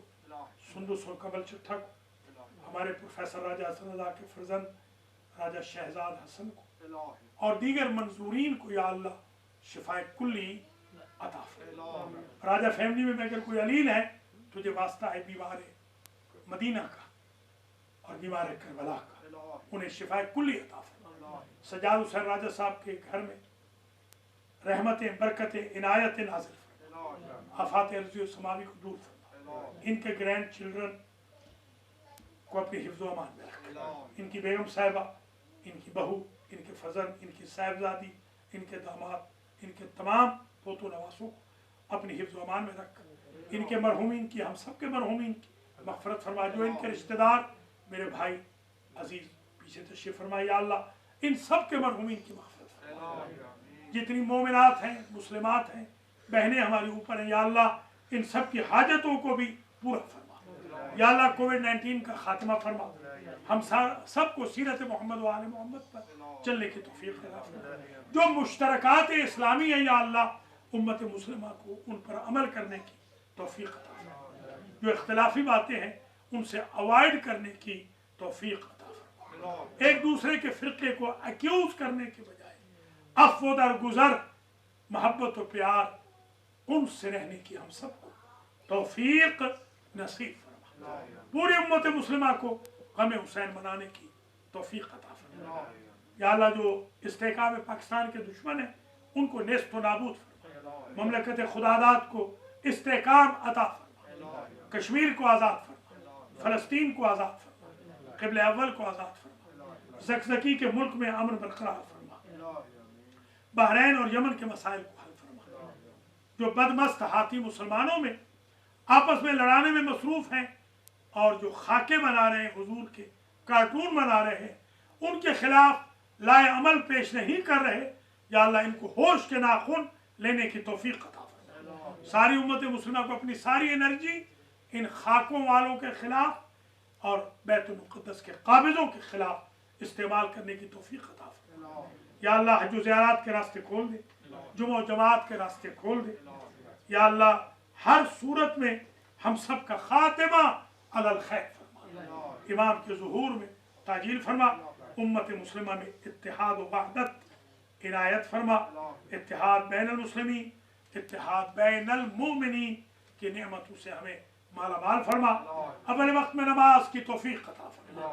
سندس اور کمل چٹھا کو، ہمارے پروفیسر راجہ حسن رضا کے فرزند راجہ شہزاد حسن کو اور دیگر منظورین کو یا اللہ شفائے کلی عطا فرما. راجہ فیملی میں اگر کوئی علیل ہے تجھے واسطہ ہے بیمار مدینہ کا اور بیمار کربلا کا، انہیں شفائے کلی عطا فرما. سجاد حسین راجہ صاحب کے گھر میں رحمتیں برکتیں عنایتیں نازل فرما، آفات ارضی و سماوی کو دور فرما. ان کے گرینڈ چلڈرن کو اپنی حفظ و امان میں رکھ، ان کی بیگم صاحبہ، ان کی بہو، ان کے فرزند، ان کی صاحبزادی، ان کے داماد، ان کے تمام پوتو نواسوں کو اپنی حفظ و امان میں رکھ. ان کے مرحومین کی، ہم سب کے مرحومین کی مغفرت فرما. جو ان کے رشتہ دار میرے بھائی عزیز پیچھے تشریف فرما، یا اللہ ان سب کے مرحومین کی مغفرت فرما. جتنی مومنات ہیں، مسلمات ہیں، بہنیں ہماری اوپر ہیں، یا اللہ ان سب کی حاجتوں کو بھی پورا فرما. یا اللہ کووڈ-19 کا خاتمہ فرما. ہم سب کو سیرت محمد و آل محمد پر چلنے کی توفیق عطا فرما. جو مشترکات اسلامی ہیں یا اللہ امت مسلمہ کو ان پر عمل کرنے کی توفیق عطا فرما. جو اختلافی باتیں ہیں ان سے اوائڈ کرنے کی توفیق عطا فرما. ایک دوسرے दूसरे के फ़िरक़े को एक्यूज़ करने के बजाय अफ़्व दरगुज़र, मोहब्बत और प्यार उनसे रहने की हम सबको तौफीक नसीब फरमा। पूरी उम्मत मुस्लिमा को गम हुसैन मनाने की तौफीक अता फरमा। या अल्लाह जो इस्तेहकाम पाकिस्तान के दुश्मन हैं उनको नेस्त व नाबूद फरमा। ममलकत खुदादाद को इस्तेहकाम अता फरमा। कश्मीर को आज़ाद फरमा, फ़लस्तीन को आज़ाद फरमा, क़िबले अव्वल को आज़ाद फरमा, ज़कज़की के मुल्क में अमन बरकरार फरमा, बहरैन और यमन के मसाइल को हल फरमा। जो बदमस्त हाथी मुसलमानों में आपस में लड़ाने में मसरूफ़ हैं और जो खाके बना रहे हैं, हुजूर के कार्टून बना रहे हैं, उनके खिलाफ लाए अमल पेश नहीं कर रहे, या अल्लाह इनको होश के नाखून लेने की तौफीक अता फरमा। सारी उम्मत मुस्लिमा को अपनी सारी एनर्जी इन खाकों वालों के खिलाफ और बैतुल मुक़द्दस के काबिज़ों के खिलाफ इस्तेमाल करने की तौफीक अता फरमा। या अल्लाह हज व ज़ियारत के रास्ते खोल दे, जुमा जमात के रास्ते खोल दे। या अल्लाह हर सूरत में हम सब का खातिमा अलल खैर फरमा। इमाम के ज़ुहूर में ताजील फरमा। उम्मत मुस्लिमा में इत्तिहाद व वहदत इनायत फरमा। इत्तिहाद बैनल मुस्लिमीन, इत्तिहाद बैनल मोमिनीन की नेमतों से हमें माला माल फरमा। अव्वल वक्त में नमाज की तौफीक अता फरमा।